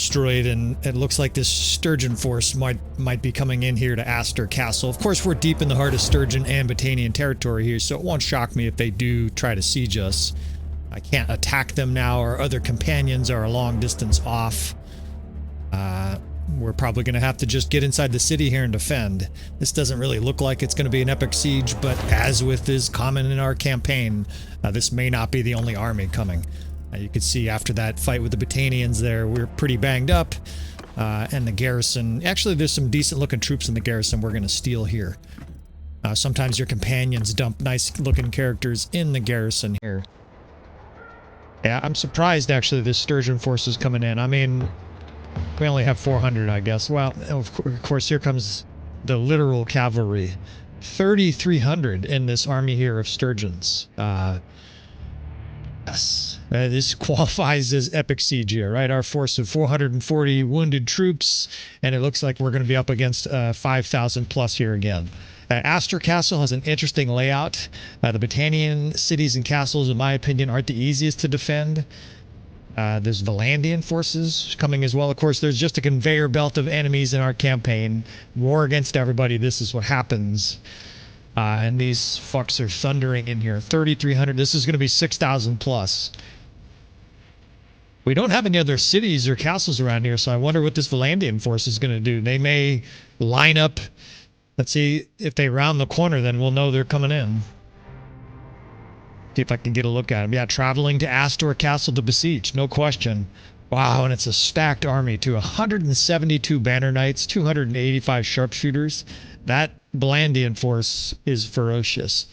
destroyed, and it looks like this Sturgian force might be coming in here to Astor Castle. Of course, we're deep in the heart of Sturgian and Battanian territory here, so it won't shock me if they do try to siege us. I can't attack them now. Our other companions are a long distance off. We're probably going to have to just get inside the city here and defend. This doesn't really look like it's going to be an epic siege, but as with is common in our campaign, this may not be the only army coming. You can see after that fight with the Battanians there, we're pretty banged up. And the garrison, actually there's some decent looking troops in the garrison we're going to steal here. Sometimes your companions dump nice looking characters in the garrison here. Yeah, I'm surprised actually this Sturgian force is coming in. I mean, we only have 400, I guess. Well, of course, here comes the literal cavalry. 3,300 in this army here of Sturgians. Yes. This qualifies as epic siege here, right? Our force of 440 wounded troops, and it looks like we're going to be up against 5,000 plus here again. Astor Castle has an interesting layout. The Battanian cities and castles, in my opinion, aren't the easiest to defend. There's Valandian forces coming as well. Of course, there's just a conveyor belt of enemies in our campaign. War against everybody. This is what happens. And these fucks are thundering in here. 3,300. This is going to be 6,000 plus. We don't have any other cities or castles around here, so I wonder what this Valandian force is going to do. They may line up. Let's see if they round the corner, then we'll know they're coming in. See if I can get a look at them. Yeah, traveling to Astor Castle to besiege, no question. Wow, and it's a stacked army too. 172 banner knights, 285 sharpshooters. That Valandian force is ferocious.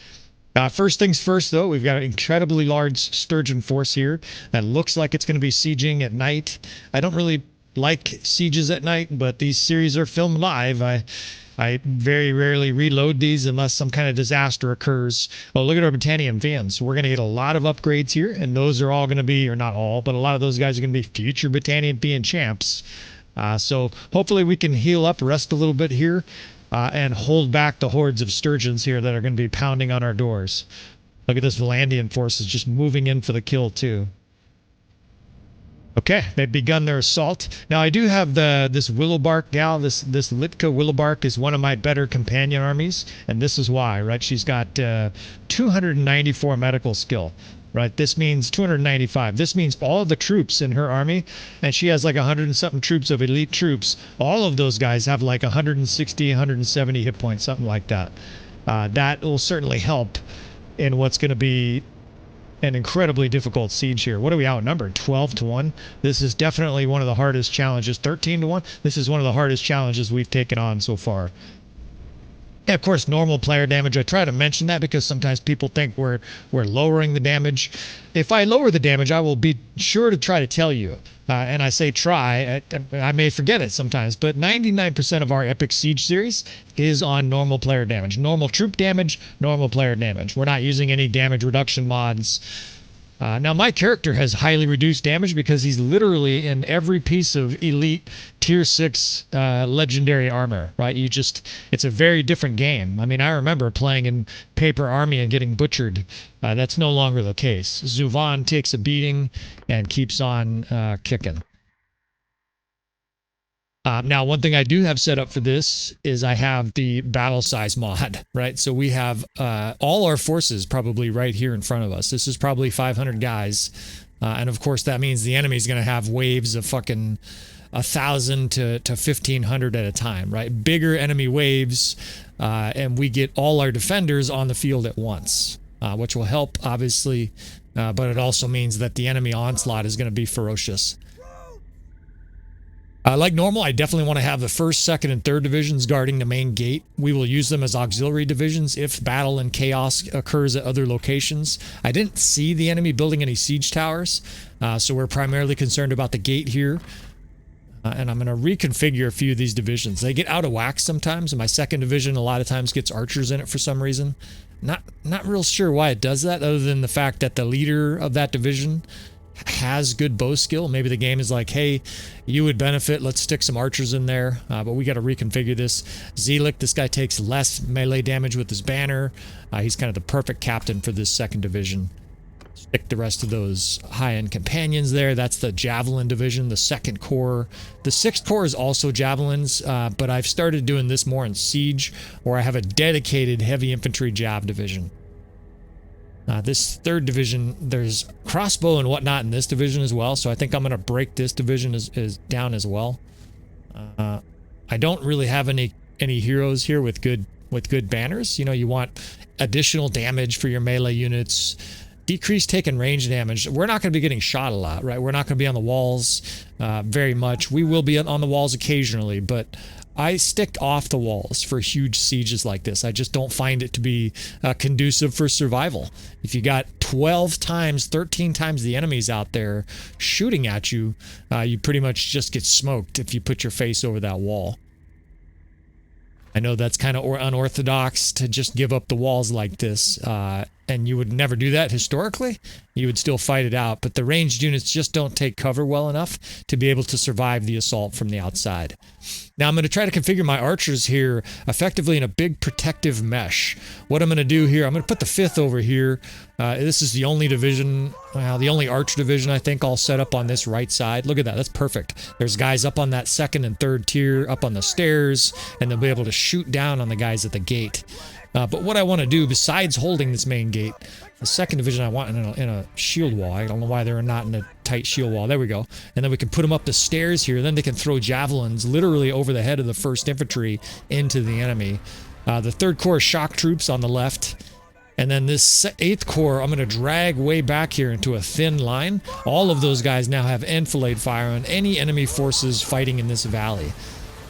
First things first, though, we've got an incredibly large Sturgian force here that looks like it's going to be sieging at night. I don't really like sieges at night, but these series are filmed live. I very rarely reload these unless some kind of disaster occurs. Oh, look at our Battanian Vans. We're going to get a lot of upgrades here, and those are all going to be, or not all, but a lot of those guys are going to be future Battanian Fian champs. So hopefully we can heal up, rest a little bit here, and hold back the hordes of Sturgians here that are going to be pounding on our doors. Look at this Valandian force is just moving in for the kill too. Okay, they've begun their assault. Now I do have this Willowbark gal. This Litka Willowbark is one of my better companion armies, and this is why, right? She's got 294 medical skill, right? This means 295. This means all of the troops in her army, and she has like 100 and something troops of elite troops. All of those guys have like 160, 170 hit points, something like that. That will certainly help in what's going to be an incredibly difficult siege here. What are we outnumbered? 12 to 1. This is definitely one of the hardest challenges. 13 to 1. This is one of the hardest challenges we've taken on so far. And of course, normal player damage. I try to mention that because sometimes people think we're lowering the damage. If I lower the damage, I will be sure to try to tell you. And I say try. I may forget it sometimes, but 99% of our Epic Siege series is on normal player damage. Normal troop damage, normal player damage. We're not using any damage reduction mods. Now, my character has highly reduced damage because he's literally in every piece of elite tier 6 legendary armor, right? It's a very different game. I mean, I remember playing in Paper Army and getting butchered. That's no longer the case. Zuvan takes a beating and keeps on kicking. Now, one thing I do have set up for this is I have the battle size mod, right? So we have all our forces probably right here in front of us. This is probably 500 guys. And of course, that means the enemy's going to have waves of fucking 1,000 to 1,500 at a time, right? Bigger enemy waves. And we get all our defenders on the field at once, which will help, obviously. But it also means that the enemy onslaught is going to be ferocious. Like normal, I definitely want to have the 1st, 2nd, and 3rd divisions guarding the main gate. We will use them as auxiliary divisions if battle and chaos occurs at other locations. I didn't see the enemy building any siege towers, so we're primarily concerned about the gate here. And I'm going to reconfigure a few of these divisions. They get out of whack sometimes, and my 2nd division a lot of times gets archers in it for some reason. Not real sure why it does that, other than the fact that the leader of that division has good bow skill. Maybe the game is like, hey, you would benefit, let's stick some archers in there, but we got to reconfigure this. Zelik, this guy takes less melee damage with his banner. He's kind of the perfect captain for this 2nd division. Stick the rest of those high-end companions there. That's the Javelin division, the 2nd Corps. The 6th Corps is also Javelins, but I've started doing this more in Siege, where I have a dedicated heavy infantry Jav division. This 3rd division, there's crossbow and whatnot in this division as well, so I think I'm going to break this division is down as well. I don't really have any heroes here with good banners. You know, you want additional damage for your melee units. Decrease taken range damage. We're not going to be getting shot a lot, right? We're not going to be on the walls very much. We will be on the walls occasionally, but I stick off the walls for huge sieges like this. I just don't find it to be conducive for survival. If you got 12 times, 13 times the enemies out there shooting at you, you pretty much just get smoked if you put your face over that wall. I know that's kind of unorthodox to just give up the walls like this, and you would never do that historically. You would still fight it out, but the ranged units just don't take cover well enough to be able to survive the assault from the outside. Now I'm going to try to configure my archers here effectively in a big protective mesh. What I'm going to do here, I'm going to put the 5th over here. This is the only division, well, the only archer division I think I'll set up on this right side. Look at that, that's perfect. There's guys up on that 2nd and 3rd tier, up on the stairs, and they'll be able to shoot down on the guys at the gate. But what I want to do, besides holding this main gate, the 2nd division I want in a shield wall. I don't know why they're not in a tight shield wall. There we go. And then we can put them up the stairs here. Then they can throw javelins literally over the head of the 1st infantry into the enemy. The 3rd Corps shock troops on the left. And then this 8th Corps, I'm going to drag way back here into a thin line. All of those guys now have enfilade fire on any enemy forces fighting in this valley.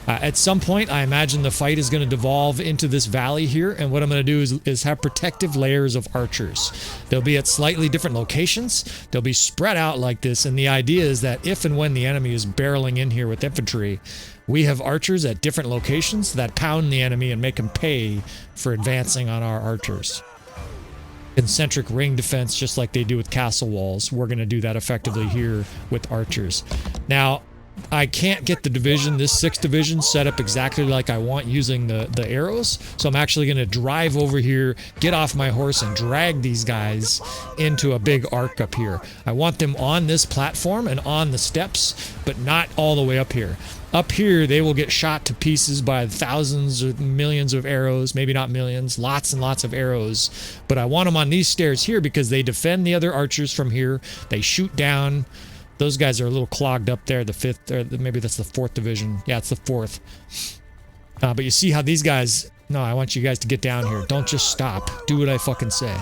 At some point, I imagine the fight is going to devolve into this valley here, and what I'm going to do is have protective layers of archers. They'll be at slightly different locations. They'll be spread out like this, and the idea is that if and when the enemy is barreling in here with infantry, we have archers at different locations that pound the enemy and make them pay for advancing on our archers. Concentric ring defense, just like they do with castle walls. We're going to do that effectively here with archers. Now, I can't get the division, this 6th division, set up exactly like I want using the arrows. So I'm actually going to drive over here, get off my horse, and drag these guys into a big arc up here. I want them on this platform and on the steps, but not all the way up here. Up here, they will get shot to pieces by thousands or millions of arrows, maybe not millions, lots and lots of arrows. But I want them on these stairs here because they defend the other archers from here. They shoot down. Those guys are a little clogged up there, the 5th, or maybe that's the 4th division. Yeah, it's the 4th. But you see how these guys... No, I want you guys to get down here. Don't just stop. Do what I fucking say.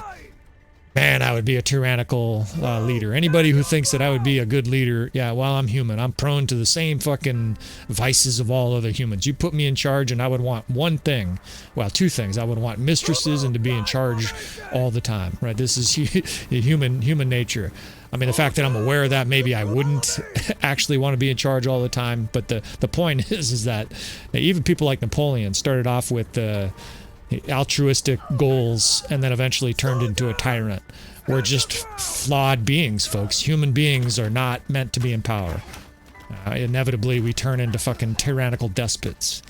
Man, I would be a tyrannical leader. Anybody who thinks that I would be a good leader, yeah, well, I'm human. I'm prone to the same fucking vices of all other humans. You put me in charge and I would want one thing. Well, 2 things. I would want mistresses and to be in charge all the time, right? This is human nature. I mean, the fact that I'm aware of that, maybe I wouldn't actually want to be in charge all the time. But the point is that even people like Napoleon started off with altruistic goals and then eventually turned into a tyrant. We're just flawed beings, folks. Human beings are not meant to be in power. Inevitably, we turn into fucking tyrannical despots.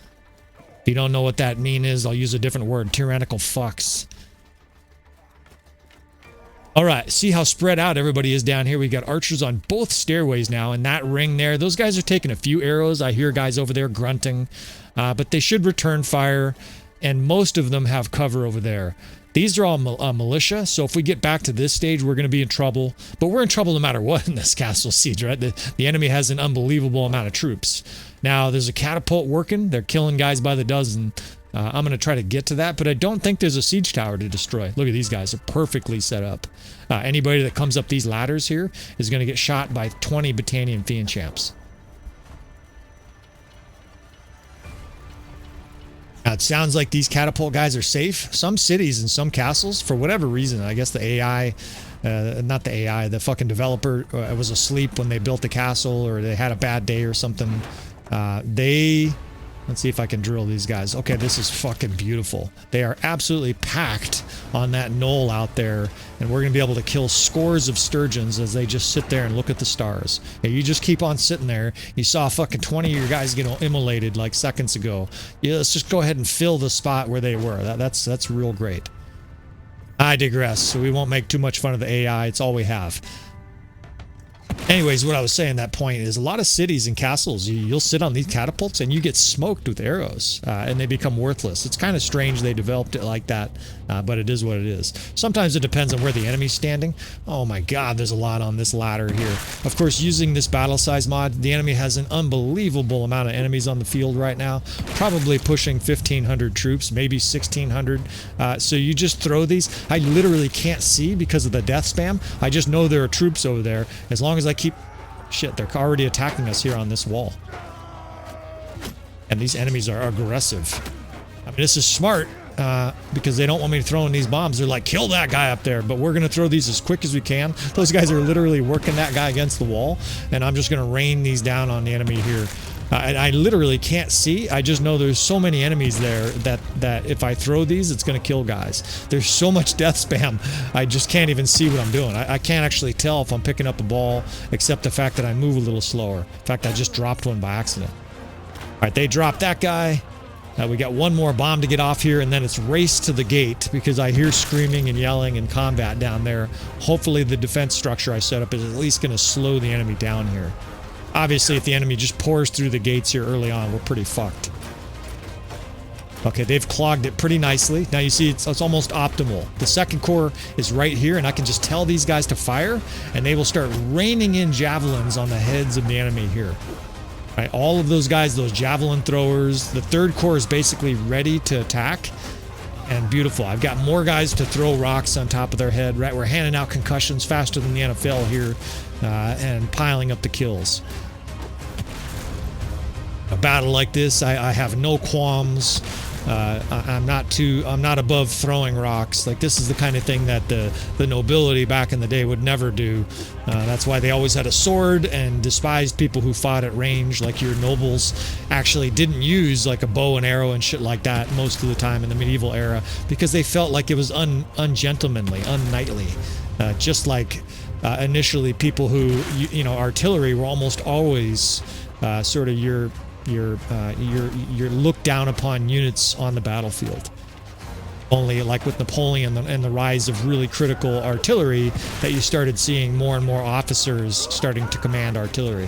If you don't know what that is, I'll use a different word. Tyrannical fucks. All right, see how spread out everybody is down here. We got archers on both stairways now, and that ring there, those guys are taking a few arrows. I hear guys over there grunting, but they should return fire, and most of them have cover over there. These are all militia, so if we get back to this stage, we're going to be in trouble. But we're in trouble no matter what in this castle siege, right? The enemy has an unbelievable amount of troops. Now, there's a catapult working. They're killing guys by the dozen. I'm going to try to get to that, but I don't think there's a siege tower to destroy. Look at these guys. They're perfectly set up. Anybody that comes up these ladders here is going to get shot by 20 Battanian Fiend champs. Now, it sounds like these catapult guys are safe. Some cities and some castles, for whatever reason, I guess the AI... not the AI, the fucking developer was asleep when they built the castle, or they had a bad day or something. Let's see if I can drill these guys. Okay, this is fucking beautiful. They are absolutely packed on that knoll out there, and we're going to be able to kill scores of Sturgians as they just sit there and look at the stars. Yeah, you just keep on sitting there. You saw fucking 20 of your guys get immolated like seconds ago. Yeah, let's just go ahead and fill the spot where they were. That's real great. I digress. So we won't make too much fun of the AI. It's all we have. Anyways, what I was saying, that point is a lot of cities and castles, you'll sit on these catapults and you get smoked with arrows and they become worthless. It's kind of strange they developed it like that, but it is what it is. Sometimes it depends on where the enemy's standing. Oh my god, there's a lot on this ladder here. Of course, using this battle size mod, the enemy has an unbelievable amount of enemies on the field right now, probably pushing 1,500 troops, maybe 1,600. So you just throw these. I literally can't see because of the death spam. I just know there are troops over there. As long as I keep... Shit, they're already attacking us here on this wall. And these enemies are aggressive. I mean, this is smart because they don't want me to throw in these bombs. They're like, kill that guy up there, but we're going to throw these as quick as we can. Those guys are literally working that guy against the wall, and I'm just going to rain these down on the enemy here. I literally can't see. I just know there's so many enemies there that if I throw these, it's going to kill guys. There's so much death spam. I just can't even see what I'm doing. I can't actually tell if I'm picking up a ball, except the fact that I move a little slower. In fact, I just dropped one by accident. All right, they dropped that guy. We got one more bomb to get off here, and then it's race to the gate because I hear screaming and yelling and combat down there. Hopefully the defense structure I set up is at least going to slow the enemy down here. Obviously, if the enemy just pours through the gates here early on, we're pretty fucked. Okay, they've clogged it pretty nicely. Now you see it's almost optimal. The second corps is right here, and I can just tell these guys to fire, and they will start raining in javelins on the heads of the enemy here. Right, all of those guys, those javelin throwers. The third corps is basically ready to attack. And beautiful. I've got more guys to throw rocks on top of their head. Right, we're handing out concussions faster than the NFL here, and piling up the kills. A battle like this, I have no qualms. I'm not above throwing rocks. Like, this is the kind of thing that the nobility back in the day would never do. That's why they always had a sword and despised people who fought at range. Like, your nobles actually didn't use like a bow and arrow and shit like that most of the time in the medieval era because they felt like it was ungentlemanly, unknightly. Just like initially people who, you know, artillery were almost always sort of your looked down upon units on the battlefield. Only like with Napoleon and the rise of really critical artillery that you started seeing more and more officers starting to command artillery.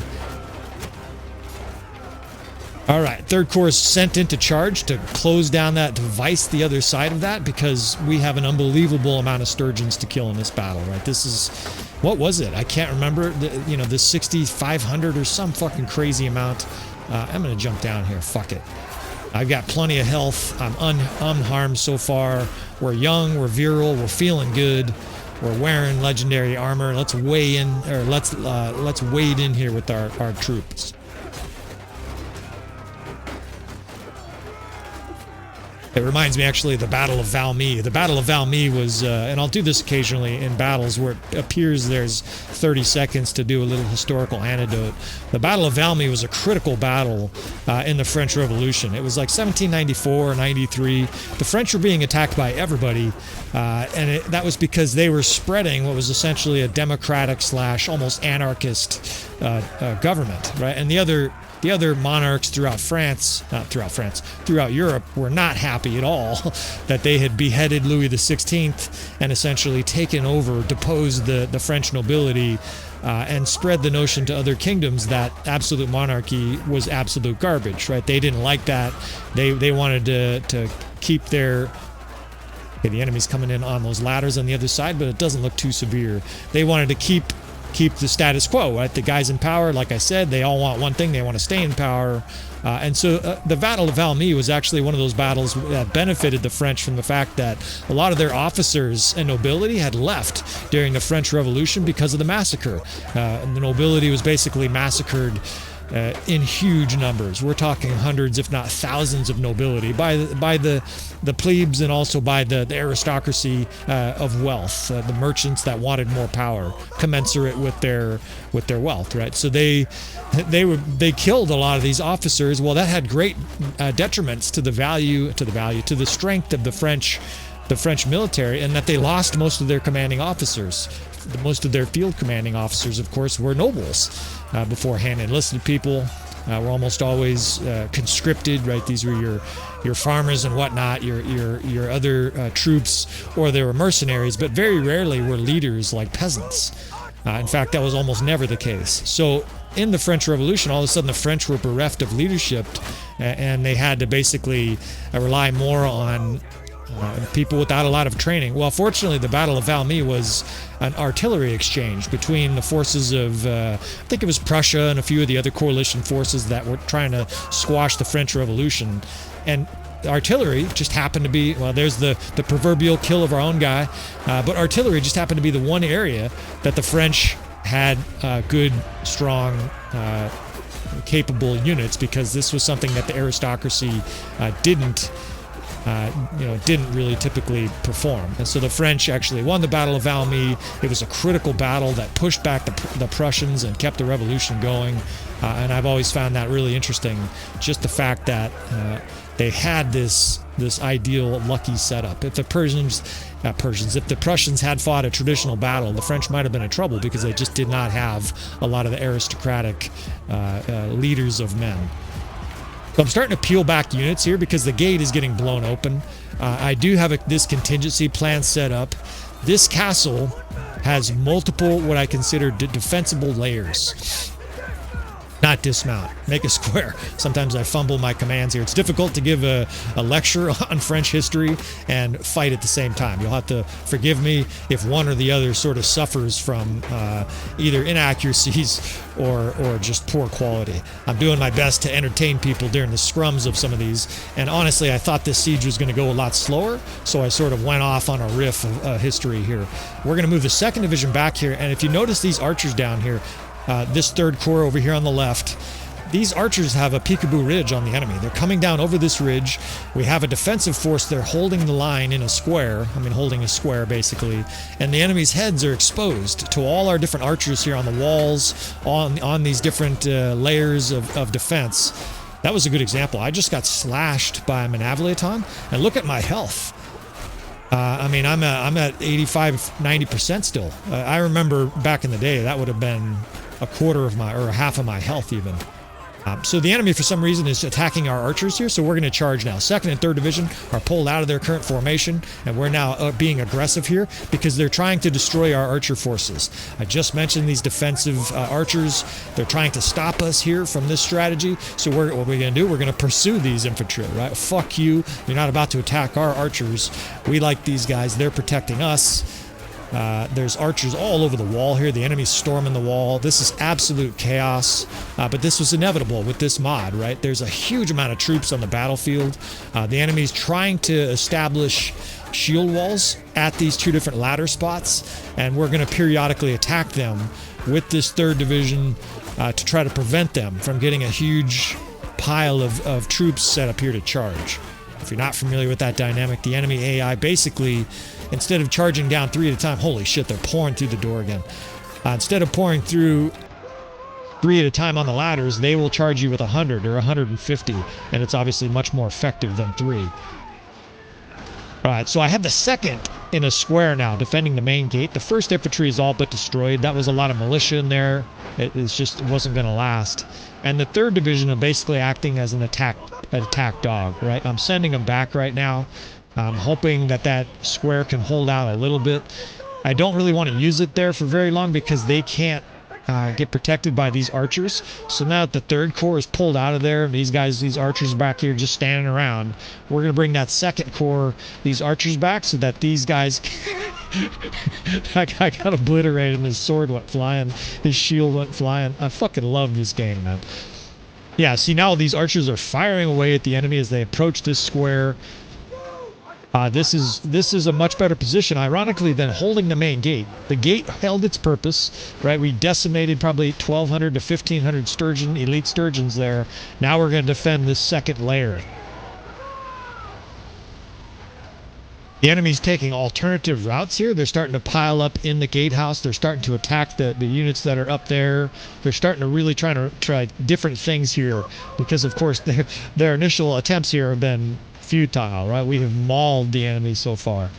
All right, third corps is sent into charge to close down that, to vice the other side of that, because we have an unbelievable amount of Sturgians to kill in this battle, right? This is, what was it? I can't remember, the 6,500 or some fucking crazy amount. I'm going to jump down here. Fuck it. I've got plenty of health. I'm unharmed so far. We're young. We're virile. We're feeling good. We're wearing legendary armor. Let's weigh in, or let's wade in here with our troops. It reminds me actually of the Battle of Valmy. The Battle of Valmy was, and I'll do this occasionally in battles where it appears there's 30 seconds to do a little historical anecdote. The Battle of Valmy was a critical battle in the French Revolution. It was like 1794 or 93. The French were being attacked by everybody, and that was because they were spreading what was essentially a democratic / almost anarchist government, right? And the other monarchs throughout Europe were not happy at all that they had beheaded Louis XVI and essentially taken over, deposed the French nobility, and spread the notion to other kingdoms that absolute monarchy was absolute garbage, right? They didn't like that. They wanted to keep their... Okay, the enemy's coming in on those ladders on the other side, but it doesn't look too severe. They wanted to keep the status quo, right? The guys in power, like I said, they all want one thing. They want to stay in power. And so the Battle of Valmy was actually one of those battles that benefited the French from the fact that a lot of their officers and nobility had left during the French Revolution because of the massacre. And the nobility was basically massacred in huge numbers. We're talking hundreds, if not thousands, of nobility by the plebes and also by the aristocracy of wealth, the merchants that wanted more power, commensurate with their wealth, right? So they killed a lot of these officers. Well, that had great detriments to the strength of the French military, and that they lost most of their commanding officers. Most of their field commanding officers, of course, were nobles beforehand, enlisted people. were almost always conscripted, right? These were your farmers and whatnot, your other troops, or they were mercenaries, but very rarely were leaders like peasants. In fact, that was almost never the case. So in the French Revolution, all of a sudden the French were bereft of leadership, and they had to basically rely more on people without a lot of training. Well, fortunately, the Battle of Valmy was an artillery exchange between the forces of, I think it was Prussia and a few of the other coalition forces that were trying to squash the French Revolution. And artillery just happened to be, well, there's the proverbial kill of our own guy, but artillery just happened to be the one area that the French had good, strong, capable units, because this was something that the aristocracy didn't really typically perform. And so the French actually won the Battle of Valmy. It was a critical battle that pushed back the Prussians and kept the revolution going. And I've always found that really interesting, just the fact that they had this ideal lucky setup. If the if the Prussians had fought a traditional battle, the French might have been in trouble, because they just did not have a lot of the aristocratic leaders of men. So I'm starting to peel back units here because the gate is getting blown open. I do have this contingency plan set up. This castle has multiple what I consider defensible layers. Not dismount, make a square. Sometimes I fumble my commands here. It's difficult to give a lecture on French history and fight at the same time. You'll have to forgive me if one or the other sort of suffers from either inaccuracies or just poor quality. I'm doing my best to entertain people during the scrums of some of these, and honestly, I thought this siege was going to go a lot slower, so I sort of went off on a riff of history here. We're going to move the 2nd Division back here, and if you notice these archers down here, this 3rd Corps over here on the left, these archers have a peekaboo ridge on the enemy. They're coming down over this ridge. We have a defensive force. They're holding the line in a square. Holding a square, basically. And the enemy's heads are exposed to all our different archers here on the walls, on these different layers of defense. That was a good example. I just got slashed by a Manavleton, and look at my health. I'm at 85-90% still. I remember back in the day, that would have been a quarter of my, or half of my health even. So the enemy, for some reason, is attacking our archers here, so we're going to charge now. 2nd and 3rd Division are pulled out of their current formation, and we're now being aggressive here because they're trying to destroy our archer forces. I just mentioned these defensive archers. They're trying to stop us here from this strategy, so what we're going to do, we're going to pursue these infantry, right? Fuck you. You're not about to attack our archers. We like these guys. They're protecting us. There's archers all over the wall here. The enemy's storming the wall. This is absolute chaos, but this was inevitable with this mod, right? There's a huge amount of troops on the battlefield. The enemy's trying to establish shield walls at these 2 different ladder spots, and we're going to periodically attack them with this 3rd Division to try to prevent them from getting a huge pile of troops set up here to charge. If you're not familiar with that dynamic, the enemy AI basically, instead of charging down 3 at a time, holy shit, they're pouring through the door again. Instead of pouring through 3 at a time on the ladders, they will charge you with 100 or 150, and it's obviously much more effective than 3. Alright, so I have the 2nd in a square now, defending the main gate. The 1st infantry is all but destroyed. That was a lot of militia in there. It wasn't going to last. And the 3rd Division are basically acting as an attack dog, right? I'm sending them back right now. I'm hoping that square can hold out a little bit. I don't really want to use it there for very long because they can't get protected by these archers. So now that the 3rd Corps is pulled out of there, these archers back here just standing around, we're going to bring that 2nd Corps, these archers back, so that these guys... I got obliterated and his sword went flying, his shield went flying. I fucking love this game, man. Yeah, see, now these archers are firing away at the enemy as they approach this square. This is a much better position, ironically, than holding the main gate. The gate held its purpose, right? We decimated probably 1,200 to 1,500 elite Sturgians there. Now we're going to defend this 2nd layer. The enemy's taking alternative routes here. They're starting to pile up in the gatehouse. They're starting to attack the units that are up there. They're starting to really try different things here because, of course, their initial attempts here have been futile, right? We have mauled the enemy so far.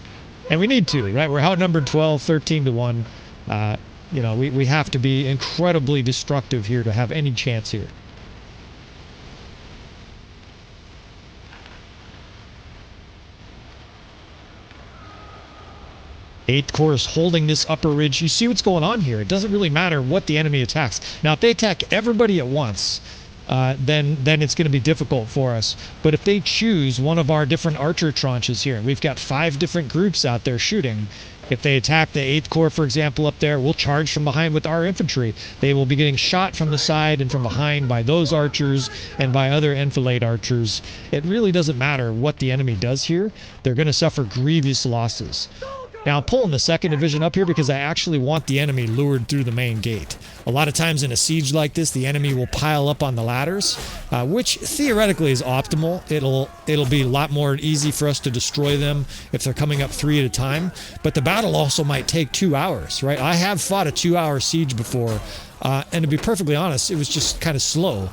And we need to, right? We're outnumbered 13 to 1. We have to be incredibly destructive here to have any chance here. 8th Corps is holding this upper ridge. You see what's going on here. It doesn't really matter what the enemy attacks. Now, if they attack everybody at once, then it's going to be difficult for us. But if they choose one of our different archer tranches here, we've got 5 different groups out there shooting. If they attack the 8th Corps, for example, up there, we'll charge from behind with our infantry. They will be getting shot from the side and from behind by those archers and by other enfilade archers. It really doesn't matter what the enemy does here. They're going to suffer grievous losses. Now, I'm pulling the 2nd Division up here because I actually want the enemy lured through the main gate. A lot of times in a siege like this, the enemy will pile up on the ladders, which theoretically is optimal. It'll be a lot more easy for us to destroy them if they're coming up 3 at a time. But the battle also might take 2 hours, right? I have fought a 2-hour siege before, and to be perfectly honest, it was just kind of slow.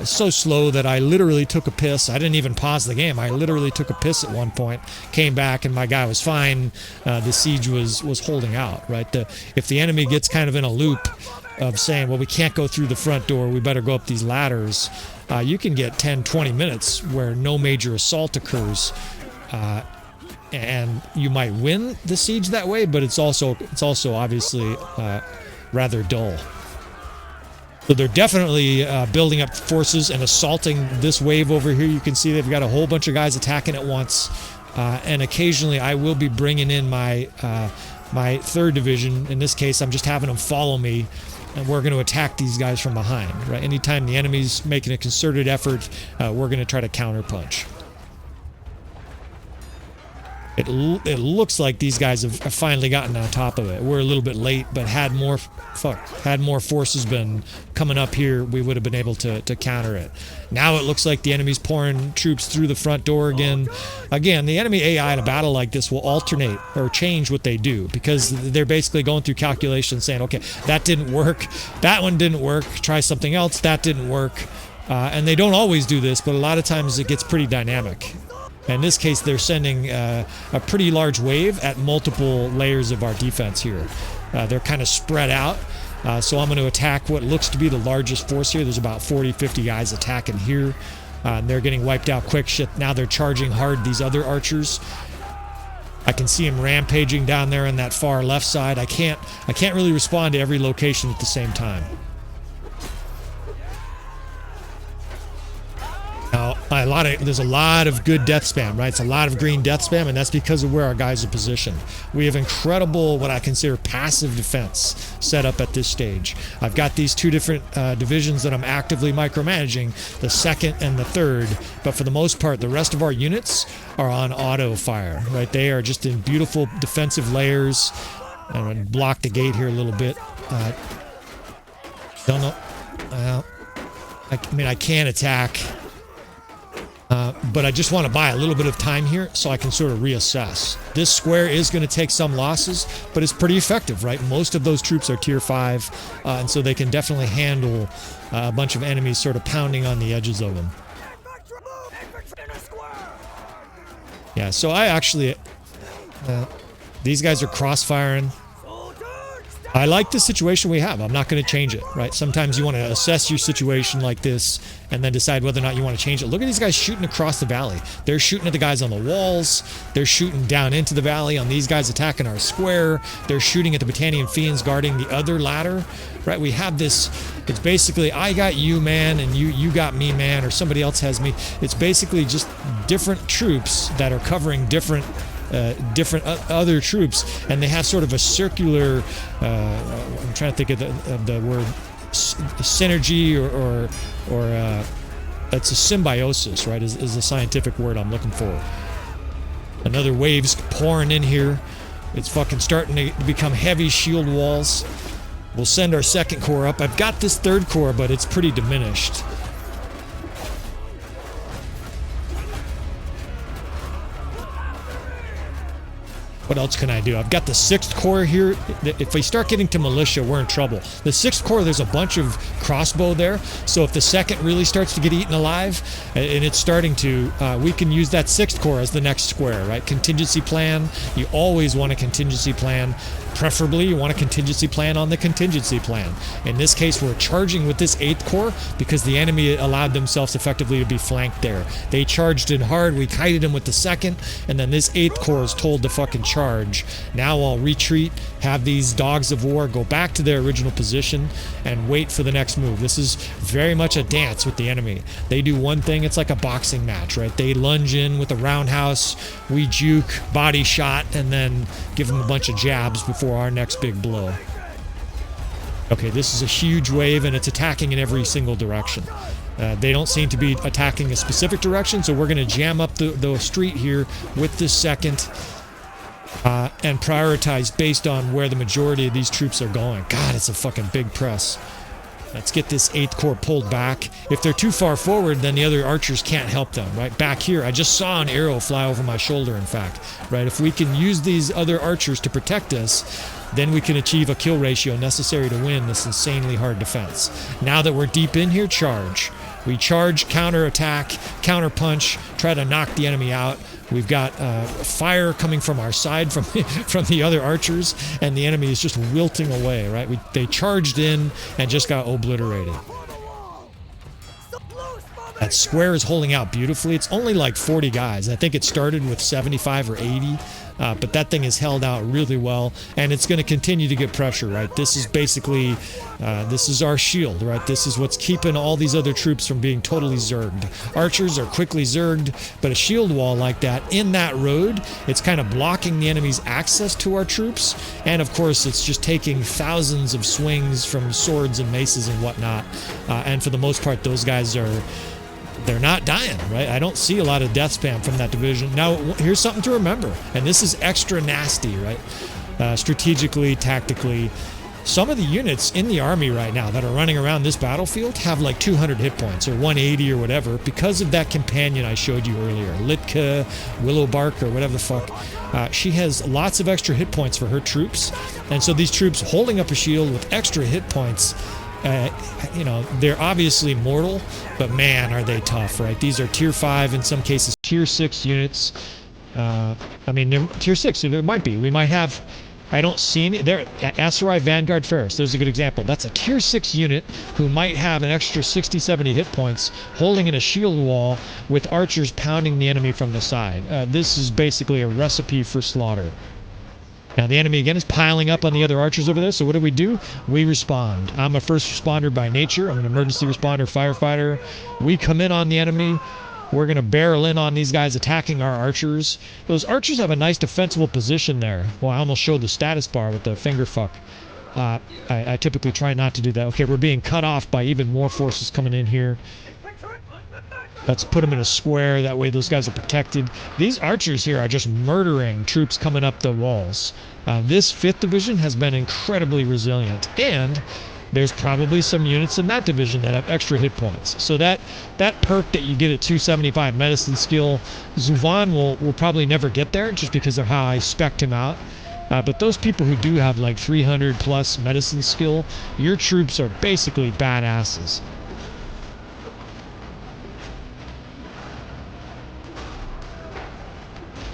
So slow that I literally took a piss. I didn't even pause the game. I literally took a piss at one point, came back, and my guy was fine. The siege was holding out, right? If the enemy gets kind of in a loop of saying, well, we can't go through the front door, we better go up these ladders, you can get 10, 20 minutes where no major assault occurs. And you might win the siege that way, but it's also obviously rather dull. So they're definitely building up forces and assaulting this wave over here. You can see they've got a whole bunch of guys attacking at once. And occasionally I will be bringing in my 3rd Division. In this case, I'm just having them follow me, and we're going to attack these guys from behind. Right? Anytime the enemy's making a concerted effort, we're going to try to counterpunch. It looks like these guys have finally gotten on top of it. We're a little bit late, but had more forces been coming up here, we would have been able to counter it. Now it looks like the enemy's pouring troops through the front door again. Again, the enemy AI in a battle like this will alternate or change what they do, because they're basically going through calculations saying, okay, that didn't work, that one didn't work, try something else, that didn't work. And they don't always do this, but a lot of times it gets pretty dynamic. In this case, they're sending a pretty large wave at multiple layers of our defense here. They're kind of spread out, so I'm going to attack what looks to be the largest force here. There's about 40, 50 guys attacking here. And they're getting wiped out quick. Shit, now they're charging hard, these other archers. I can see them rampaging down there on that far left side. I can't really respond to every location at the same time. Now, there's a lot of good death spam, right? It's a lot of green death spam, and that's because of where our guys are positioned. We have incredible, what I consider passive defense set up at this stage. I've got these 2 different divisions that I'm actively micromanaging, the 2nd and the 3rd, but for the most part, the rest of our units are on auto fire, right? They are just in beautiful defensive layers. I'm going to block the gate here a little bit. Don't know. I mean, I can attack. But I just want to buy a little bit of time here so I can sort of reassess. This square is going to take some losses, but it's pretty effective, right? Most of those troops are tier 5, and so they can definitely handle a bunch of enemies sort of pounding on the edges of them. Yeah, so I actually... these guys are crossfiring. I like the situation we have. I'm not going to change it, right? Sometimes you want to assess your situation like this and then decide whether or not you want to change it. Look at these guys shooting across the valley. They're shooting at the guys on the walls. They're shooting down into the valley on these guys attacking our square. They're shooting at the Battanian fiends guarding the other ladder, right? We have this, it's basically, I got you, man, and you got me, man, or somebody else has me. It's basically just different troops that are covering different other troops, and they have sort of a circular I'm trying to think of the word synergy or it's a symbiosis, right, is the scientific word I'm looking for. Another wave's pouring in here. It's fucking starting to become heavy shield walls. We'll send our 2nd Corps up. I've got this 3rd Corps, but it's pretty diminished. What else can I do? I've got the 6th Corps here. If we start getting to militia, we're in trouble. The 6th Corps, there's a bunch of crossbow there. So if the 2nd really starts to get eaten alive, and it's starting to, we can use that 6th Corps as the next square, right? Contingency plan. You always want a contingency plan. Preferably, you want a contingency plan on the contingency plan. In this case, we're charging with this 8th Corps because the enemy allowed themselves effectively to be flanked there. They charged in hard, we kited them with the 2nd, and then this 8th Corps is told to fucking charge. Now I'll retreat, have these dogs of war go back to their original position, and wait for the next move. This is very much a dance with the enemy. They do one thing, it's like a boxing match, right? They lunge in with a roundhouse, we juke, body shot, and then give them a bunch of jabs before our next big blow. Okay, this is a huge wave and it's attacking in every single direction. They don't seem to be attacking a specific direction, so we're going to jam up the street here with this 2nd and prioritize based on where the majority of these troops are going. God, it's a fucking big press. Let's get this 8th Corps pulled back. If they're too far forward, then the other archers can't help them, right? Back here, I just saw an arrow fly over my shoulder, in fact, right? If we can use these other archers to protect us, then we can achieve a kill ratio necessary to win this insanely hard defense. Now that we're deep in here, charge. We charge, counter-attack, counter-punch, try to knock the enemy out. We've got fire coming from our side from the other archers, and the enemy is just wilting away, right? They charged in and just got obliterated. That square is holding out beautifully. It's only like 40 guys. I think it started with 75 or 80, but that thing is held out really well, and it's going to continue to get pressure, right? This is basically, this is our shield, right? This is what's keeping all these other troops from being totally zerged. Archers are quickly zerged, but a shield wall like that in that road, it's kind of blocking the enemy's access to our troops, and of course it's just taking thousands of swings from swords and maces and whatnot, and for the most part those guys are... they're not dying, right? I don't see a lot of death spam from that division. Now, here's something to remember, and this is extra nasty, right? Strategically, tactically. Some of the units in the army right now that are running around this battlefield have like 200 hit points or 180 or whatever because of that companion I showed you earlier, Litka, Willowbark, or whatever the fuck. She has lots of extra hit points for her troops, and so these troops holding up a shield with extra hit points, you know, they're obviously mortal, but man, are they tough, right? These are tier 5, in some cases tier 6 units. I mean, they're tier 6, so there might be. We might have, I don't see any, there, Asarai Vanguard Ferris, there's a good example. That's a tier 6 unit who might have an extra 60, 70 hit points holding in a shield wall with archers pounding the enemy from the side. This is basically a recipe for slaughter. Now the enemy again is piling up on the other archers over there, so what do? We respond. I'm a first responder by nature. I'm an emergency responder, firefighter. We come in on the enemy. We're going to barrel in on these guys attacking our archers. Those archers have a nice defensible position there. Well, I almost showed the status bar with the finger fuck. I typically try not to do that. Okay, we're being cut off by even more forces coming in here. Let's put them in a square, that way those guys are protected. These archers here are just murdering troops coming up the walls. This 5th Division has been incredibly resilient, and there's probably some units in that division that have extra hit points. So that perk that you get at 275 medicine skill, Zuvan will probably never get there just because of how I spec'd him out. But those people who do have like 300 plus medicine skill, your troops are basically badasses.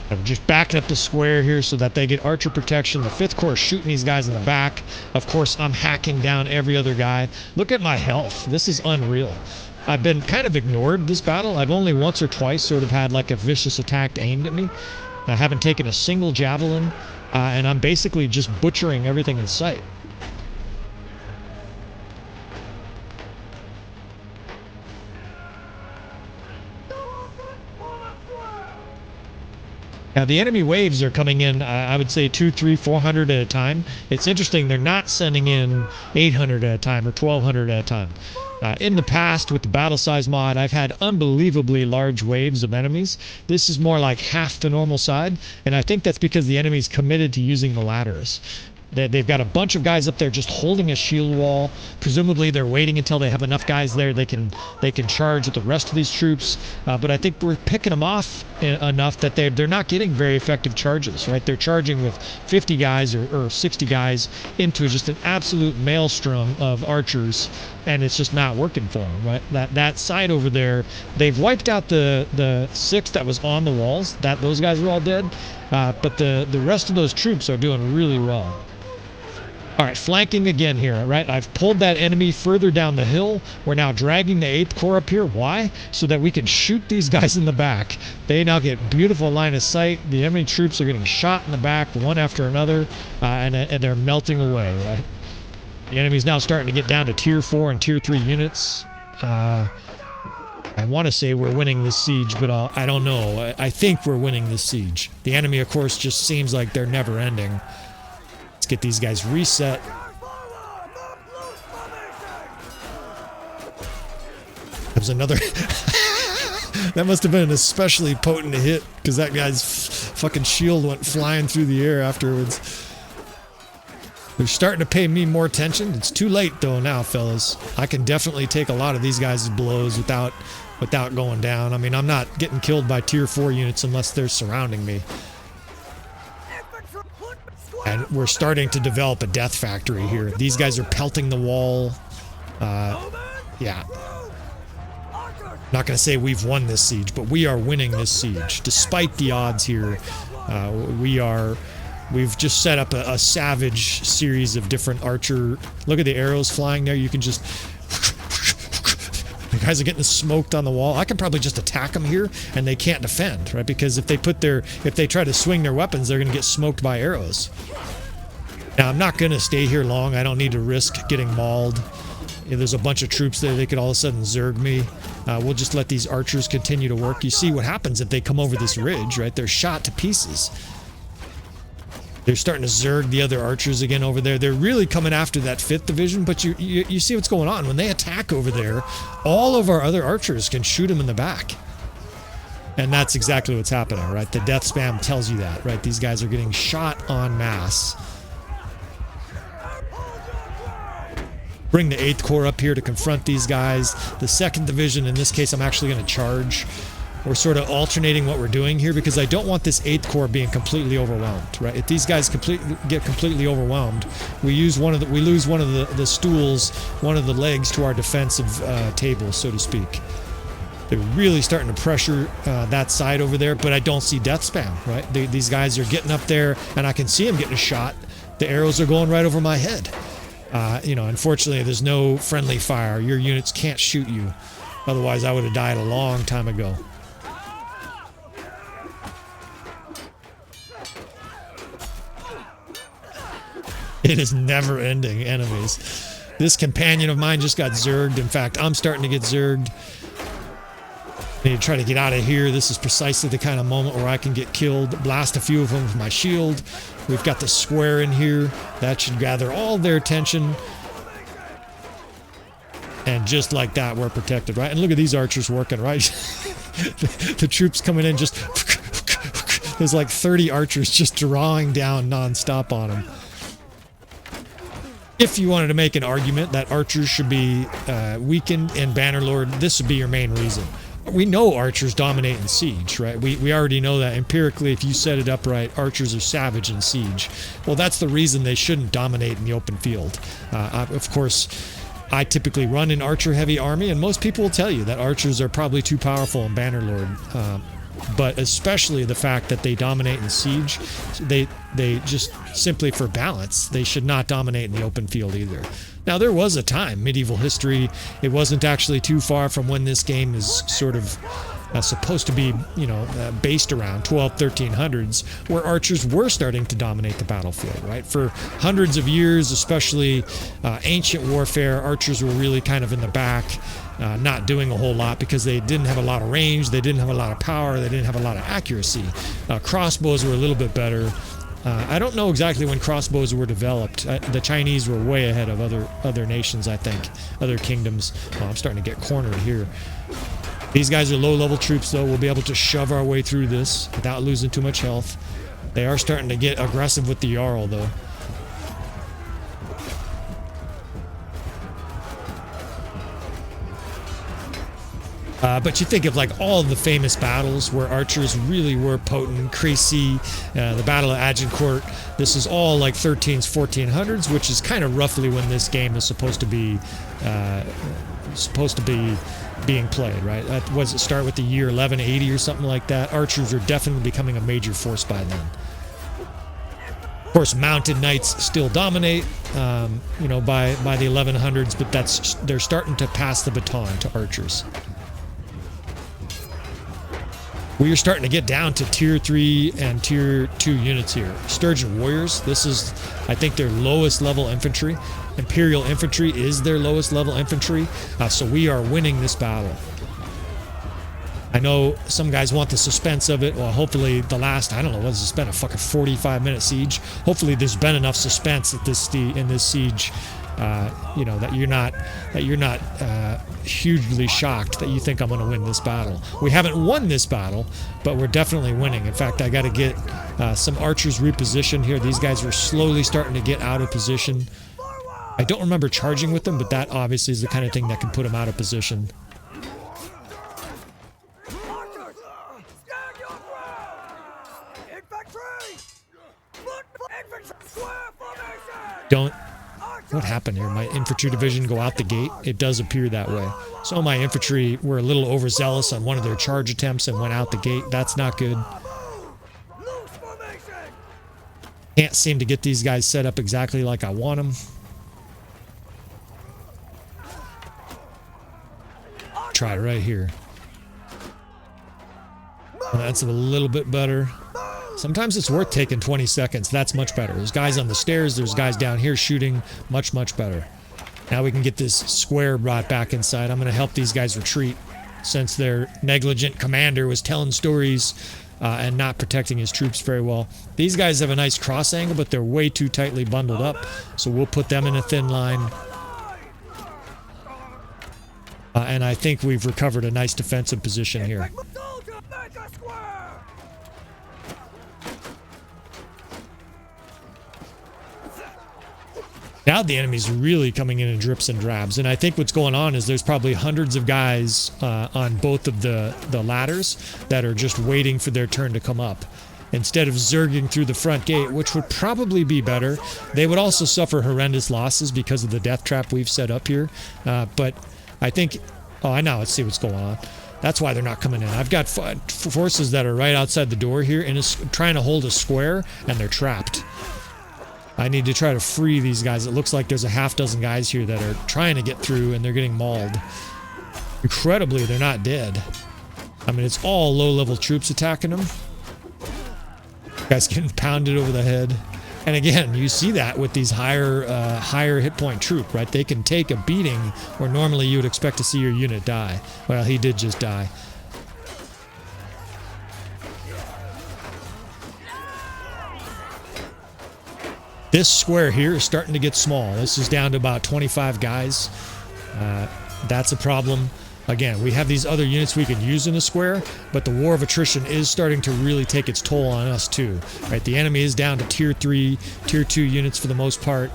I'm just backing up the square here so that they get archer protection. The 5th Corps shooting these guys in the back. Of course, I'm hacking down every other guy. Look at my health. This is unreal. I've been kind of ignored this battle. I've only once or twice sort of had like a vicious attack aimed at me. I haven't taken a single javelin, and I'm basically just butchering everything in sight. Now the enemy waves are coming in, I would say 200, 300, 400 at a time. It's interesting, they're not sending in 800 at a time or 1200 at a time. In the past, with the battle size mod, I've had unbelievably large waves of enemies. This is more like half the normal side, and I think that's because the enemy's committed to using the ladders. They've got a bunch of guys up there just holding a shield wall. Presumably they're waiting until they have enough guys there they can charge with the rest of these troops. But I think we're picking them off enough that they're not getting very effective charges, right? They're charging with 50 guys or 60 guys into just an absolute maelstrom of archers, and it's just not working for them, right? That side over there, they've wiped out the 6 that was on the walls. Those guys are all dead. But the rest of those troops are doing really well. All right, flanking again here, right? I've pulled that enemy further down the hill. We're now dragging the 8th Corps up here. Why? So that we can shoot these guys in the back. They now get beautiful line of sight. The enemy troops are getting shot in the back one after another, and they're melting away, right? The enemy's now starting to get down to tier 4 and tier 3 units. I want to say we're winning this siege, but I don't know. I think we're winning this siege. The enemy, of course, just seems like they're never ending. Let's get these guys reset. That was another... That must have been an especially potent hit, because that guy's fucking shield went flying through the air afterwards. They're starting to pay me more attention. It's too late, though, now, fellas. I can definitely take a lot of these guys' blows without going down. I mean, I'm not getting killed by tier 4 units unless they're surrounding me. And we're starting to develop a death factory here. These guys are pelting the wall. Yeah. Not going to say we've won this siege, but we are winning this siege. Despite the odds here, we've just set up a savage series of different archer... Look at the arrows flying there. You can just... The guys are getting smoked on the wall. I can probably just attack them here, and they can't defend, right? Because if they try to swing their weapons, they're going to get smoked by arrows. Now, I'm not going to stay here long. I don't need to risk getting mauled. If there's a bunch of troops there, they could all of a sudden zerg me. We'll just let these archers continue to work. You see what happens if they come over this ridge, right? They're shot to pieces. They're starting to zerg the other archers again over there. They're really coming after that 5th division, but you see what's going on. When they attack over there, all of our other archers can shoot them in the back. And that's exactly what's happening, right? The death spam tells you that, right? These guys are getting shot en masse. Bring the 8th Corps up here to confront these guys. The 2nd division, in this case, I'm actually going to charge. We're sort of alternating what we're doing here because I don't want this 8th Corps being completely overwhelmed, right? If these guys get completely overwhelmed, we lose one of the stools, one of the legs to our defensive table, so to speak. They're really starting to pressure that side over there, but I don't see death spam, right? These guys are getting up there, and I can see them getting a shot. The arrows are going right over my head. You know, unfortunately, there's no friendly fire. Your units can't shoot you. Otherwise, I would have died a long time ago. It is never-ending enemies. This companion of mine just got zerged. In fact, I'm starting to get zerged. I need to try to get out of here. This is precisely the kind of moment where I can get killed. Blast a few of them with my shield. We've got the square in here. That should gather all their attention. And just like that, we're protected, right? And look at these archers working, right? The troops coming in just... There's like 30 archers just drawing down non-stop on them. If you wanted to make an argument that archers should be weakened in Bannerlord, this would be your main reason. We know archers dominate in siege, right? We already know that empirically. If you set it up right, archers are savage in siege. Well, that's the reason they shouldn't dominate in the open field. Of course, I typically run an archer-heavy army, and most people will tell you that archers are probably too powerful in Bannerlord. But especially the fact that they dominate in siege, they just simply for balance, they should not dominate in the open field either. Now, there was a time, medieval history, it wasn't actually too far from when this game is sort of supposed to be, you know, based around 1300s, where archers were starting to dominate the battlefield, right? For hundreds of years, especially ancient warfare, archers were really kind of in the back. Not doing a whole lot because they didn't have a lot of range, they didn't have a lot of power, they didn't have a lot of accuracy. Crossbows were a little bit better. I don't know exactly when crossbows were developed. The Chinese were way ahead of other nations, I think, other kingdoms. Oh, I'm starting to get cornered here. These guys are low-level troops, though. We'll be able to shove our way through this without losing too much health. They are starting to get aggressive with the Jarl, though. But you think of like all the famous battles where archers really were potent. Crécy, the Battle of Agincourt. This is all like 13s, 1400s, which is kind of roughly when this game is supposed to be being played, right? Was it start with the year 1180 or something like that? Archers are definitely becoming a major force by then. Of course, mounted knights still dominate, you know, by the 1100s, but they're starting to pass the baton to archers. We are starting to get down to tier 3 and tier 2 units here. Sturgian warriors, this is, I think, their lowest level infantry. Imperial infantry is their lowest level infantry, so we are winning this battle. I know some guys want the suspense of it. Well, hopefully the last, I don't know, what has this been, a fucking 45-minute siege? Hopefully there's been enough suspense at this in this siege, you know, that you're not hugely shocked that you think I'm going to win this battle. We haven't won this battle, but we're definitely winning. In fact, I got to get some archers repositioned here. These guys are slowly starting to get out of position. I don't remember charging with them, but that obviously is the kind of thing that can put them out of position. What happened here? My infantry division go out the gate? It does appear that way. So my infantry were a little overzealous on one of their charge attempts and went out the gate. That's not good. Can't seem to get these guys set up exactly like I want them. Try right here. Well, that's a little bit better. Sometimes it's worth taking 20 seconds. That's much better. There's guys on the stairs. There's guys down here shooting. Much, much better. Now we can get this square brought back inside. I'm going to help these guys retreat since their negligent commander was telling stories and not protecting his troops very well. These guys have a nice cross angle, but they're way too tightly bundled up. So we'll put them in a thin line. And I think we've recovered a nice defensive position here. Now the enemy's really coming in drips and drabs, and I think what's going on is there's probably hundreds of guys on both of the ladders that are just waiting for their turn to come up. Instead of zerging through the front gate, which would probably be better, they would also suffer horrendous losses because of the death trap we've set up here. But I think... Oh, I know. Let's see what's going on. That's why they're not coming in. I've got forces that are right outside the door here and trying to hold a square, and they're trapped. I need to try to free these guys. It looks like there's a half dozen guys here that are trying to get through, and they're getting mauled. Incredibly, they're not dead. I mean, it's all low-level troops attacking them. Guys getting pounded over the head. And again, you see that with these higher hit point troop, right? They can take a beating where normally you would expect to see your unit die. Well, he did just die. This square here is starting to get small. This is down to about 25 guys. That's a problem. Again, we have these other units we can use in the square, but the war of attrition is starting to really take its toll on us too. Right? The enemy is down to tier 3, tier 2 units for the most part.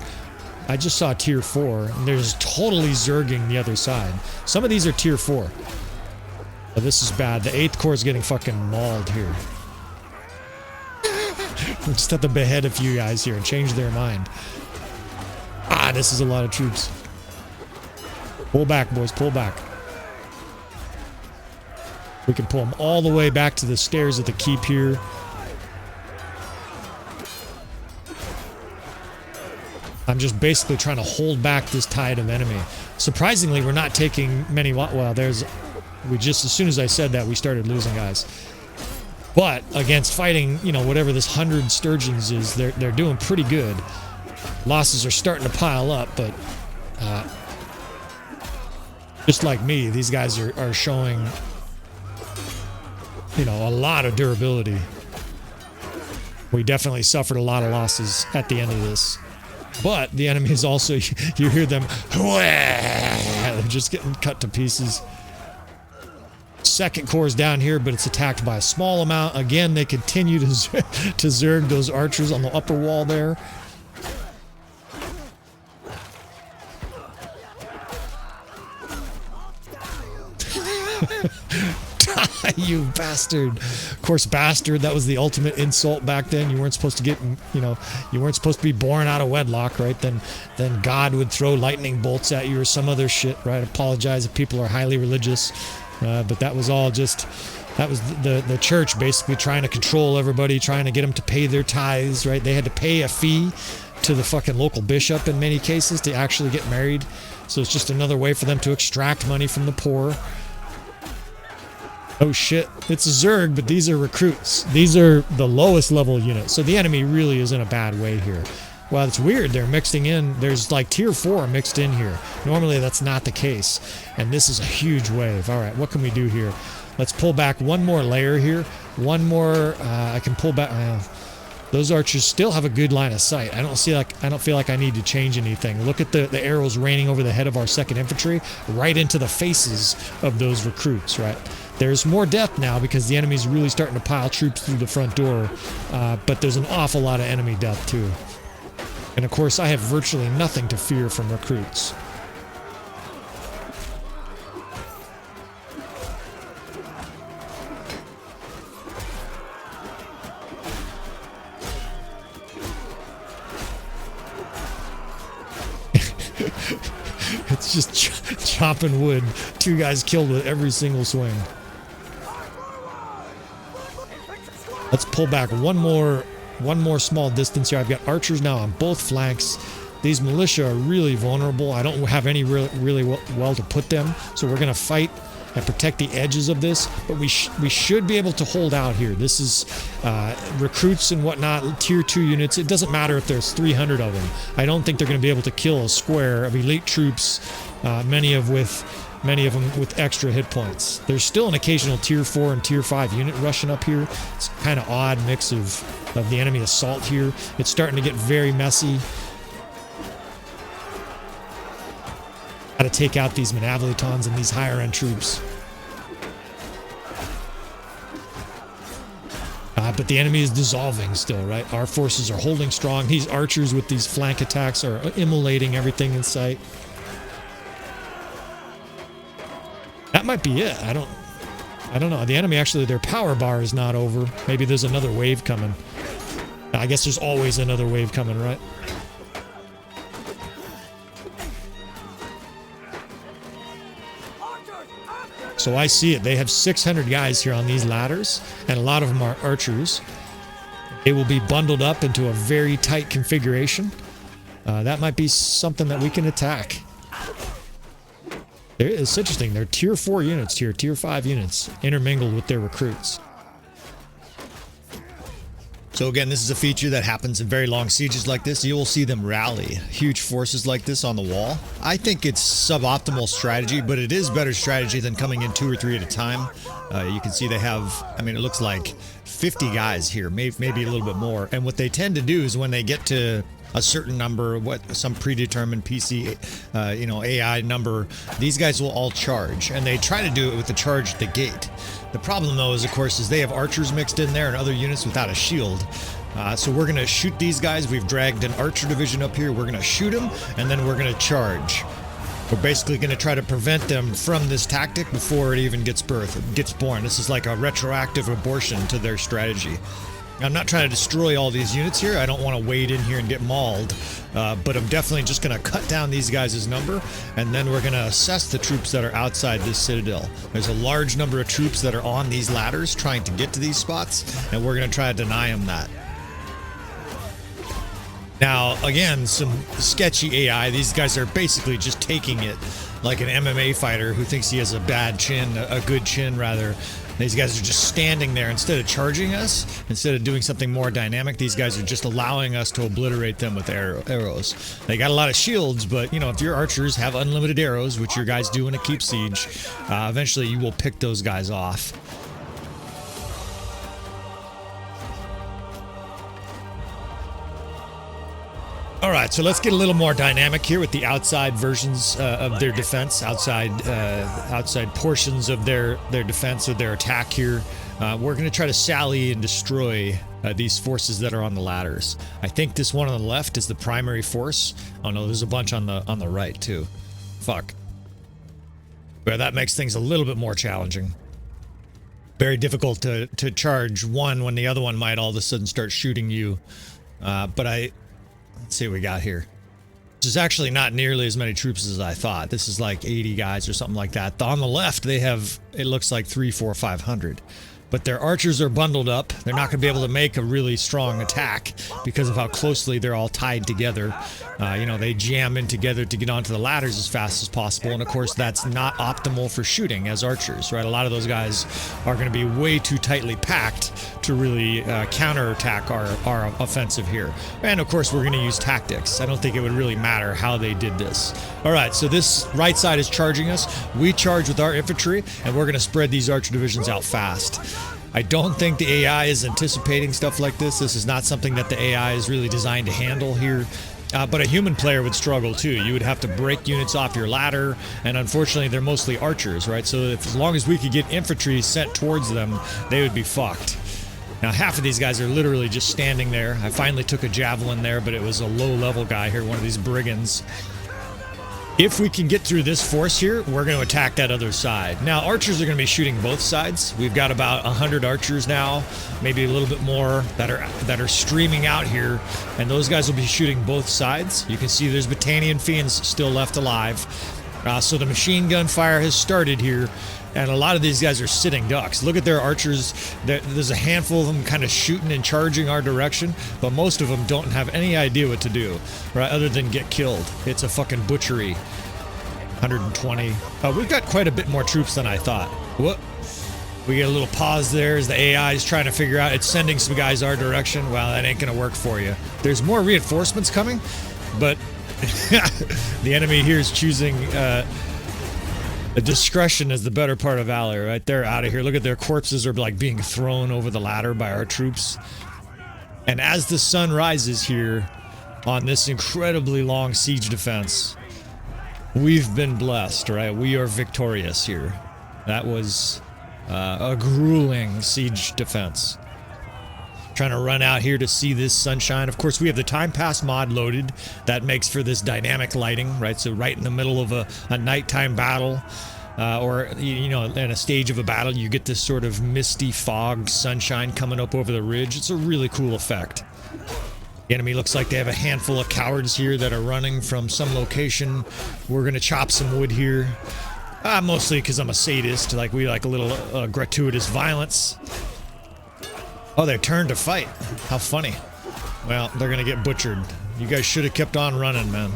I just saw tier 4, and there's totally zerging the other side. Some of these are tier 4. Oh, this is bad. The 8th Corps is getting fucking mauled here. We just have to behead a few guys here and change their mind. Ah, this is a lot of troops. Pull back, boys. Pull back. We can pull them all the way back to the stairs at the keep here. I'm just basically trying to hold back this tide of enemy. Surprisingly, we're not taking many... Well, there's... as soon as I said that, we started losing guys. But against fighting, you know, whatever this 100 Sturgians is, they're doing pretty good. Losses are starting to pile up, but... just like me, these guys are showing... you know, a lot of durability. We definitely suffered a lot of losses at the end of this. But the enemy is also, you hear them, they're just getting cut to pieces. Second Corps is down here, but it's attacked by a small amount. Again, they continue to zerg those archers on the upper wall there. You bastard. Of course, bastard, that was the ultimate insult back then. You weren't supposed to get, you know, you weren't supposed to be born out of wedlock, right? Then God would throw lightning bolts at you or some other shit, right? Apologize if people are highly religious. But that was all just That was the church basically trying to control everybody, trying to get them to pay their tithes, right? They had to pay a fee to the fucking local bishop in many cases to actually get married. So it's just another way for them to extract money from the poor. Oh shit, it's a Zerg, but these are recruits. These are the lowest level units. So the enemy really is in a bad way here. Well, it's weird. They're mixing in. There's like tier 4 mixed in here. Normally that's not the case. And this is a huge wave. All right, what can we do here? Let's pull back one more layer here. One more, I can pull back. Those archers still have a good line of sight. I don't feel like I need to change anything. Look at the arrows raining over the head of our 2nd infantry, right into the faces of those recruits, right? There's more death now because the enemy's really starting to pile troops through the front door. But there's an awful lot of enemy death too. And of course, I have virtually nothing to fear from recruits. It's just chopping wood. 2 guys killed with every single swing. Let's pull back one more small distance here. I've got archers now on both flanks. These militia are really vulnerable. I don't have any really well to put them. So we're going to fight and protect the edges of this. But we should be able to hold out here. This is recruits and whatnot, tier 2 units. It doesn't matter if there's 300 of them. I don't think they're going to be able to kill a square of elite troops, many of them with extra hit points. There's still an occasional tier 4 and tier 5 unit rushing up here. It's kind of odd mix of the enemy assault here. It's starting to get very messy. Got to take out these Manavelitons and these higher end troops. But the enemy is dissolving still, right? Our forces are holding strong. These archers with these flank attacks are immolating everything in sight. That might be it. I don't know. The enemy actually, their power bar is not over. Maybe there's another wave coming. I guess there's always another wave coming, right? So I see it. They have 600 guys here on these ladders, and a lot of them are archers. They will be bundled up into a very tight configuration. That might be something that we can attack. It's interesting. They're tier 4 units here, tier 5 units, intermingled with their recruits. So again, this is a feature that happens in very long sieges like this. You will see them rally huge forces like this on the wall. I think it's suboptimal strategy, but it is better strategy than coming in 2 or 3 at a time. You can see they have, I mean, it looks like 50 guys here, maybe a little bit more. And what they tend to do is when they get to a certain number, some predetermined PC, AI number, these guys will all charge, and they try to do it with the charge at the gate. The problem, though, is, of course, they have archers mixed in there and other units without a shield. So we're going to shoot these guys. We've dragged an archer division up here. We're going to shoot them, and then we're going to charge. We're basically going to try to prevent them from this tactic before it even gets born. This is like a retroactive abortion to their strategy. I'm not trying to destroy all these units here. I don't want to wade in here and get mauled, but I'm definitely just going to cut down these guys' number, and then we're going to assess the troops that are outside this citadel. There's a large number of troops that are on these ladders trying to get to these spots, and we're going to try to deny them that. Now, again, some sketchy AI. These guys are basically just taking it like an MMA fighter who thinks he has a bad chin, a good chin, rather. These guys are just standing there instead of charging us, instead of doing something more dynamic. These guys are just allowing us to obliterate them with arrows. They got a lot of shields, but you know, if your archers have unlimited arrows, which your guys do in a keep siege, eventually you will pick those guys off. All right, so let's get a little more dynamic here with the outside versions of their defense, outside portions of their defense or their attack here. We're going to try to sally and destroy these forces that are on the ladders. I think this one on the left is the primary force. Oh no, there's a bunch on the right too. Fuck. Well, that makes things a little bit more challenging. Very difficult to charge one when the other one might all of a sudden start shooting you. Let's see what we got here. This is actually not nearly as many troops as I thought. This is like 80 guys or something like that. On the left, they have, it looks like 300, 400, 500. But their archers are bundled up. They're not going to be able to make a really strong attack because of how closely they're all tied together. You know, they jam in together to get onto the ladders as fast as possible. And of course, that's not optimal for shooting as archers, right? A lot of those guys are going to be way too tightly packed to really counterattack our offensive here. And of course, we're going to use tactics. I don't think it would really matter how they did this. All right, so this right side is charging us. We charge with our infantry, and we're going to spread these archer divisions out fast. I don't think the AI is anticipating stuff like this. This is not something that the AI is really designed to handle here. But a human player would struggle too. You would have to break units off your ladder, and unfortunately they're mostly archers, right? So as long as we could get infantry sent towards them, they would be fucked. Now half of these guys are literally just standing there. I finally took a javelin there, but it was a low-level guy here, one of these brigands. If we can get through this force here, we're going to attack that other side. Now, archers are going to be shooting both sides. We've got about 100 archers now, maybe a little bit more that are streaming out here, and those guys will be shooting both sides. You can see there's Battanian fiends still left alive. So the machine gun fire has started here, and a lot of these guys are sitting ducks. Look at their archers. There's a handful of them kind of shooting and charging our direction, but most of them don't have any idea what to do, right, other than get killed. It's a fucking butchery. 120. We've got quite a bit more troops than I thought. Whoop. We get a little pause there as the AI is trying to figure out, it's sending some guys our direction. Well, that ain't going to work for you. There's more reinforcements coming, but the enemy here is choosing discretion as the better part of valor, right? They're out of here. Look at their corpses are like being thrown over the ladder by our troops. And as the sun rises here on this incredibly long siege defense, we've been blessed, right? We are victorious here. That was a grueling siege defense. Trying to run out here to see this sunshine. Of course, we have the time pass mod loaded. That makes for this dynamic lighting, right? So right in the middle of a nighttime battle, or, you know, in a stage of a battle, you get this sort of misty fog sunshine coming up over the ridge. It's a really cool effect. The enemy looks like they have a handful of cowards here that are running from some location. We're going to chop some wood here. Mostly because I'm a sadist. Like, we like a little gratuitous violence. Oh, they turned to fight. How funny. Well, they're going to get butchered. You guys should have kept on running, man.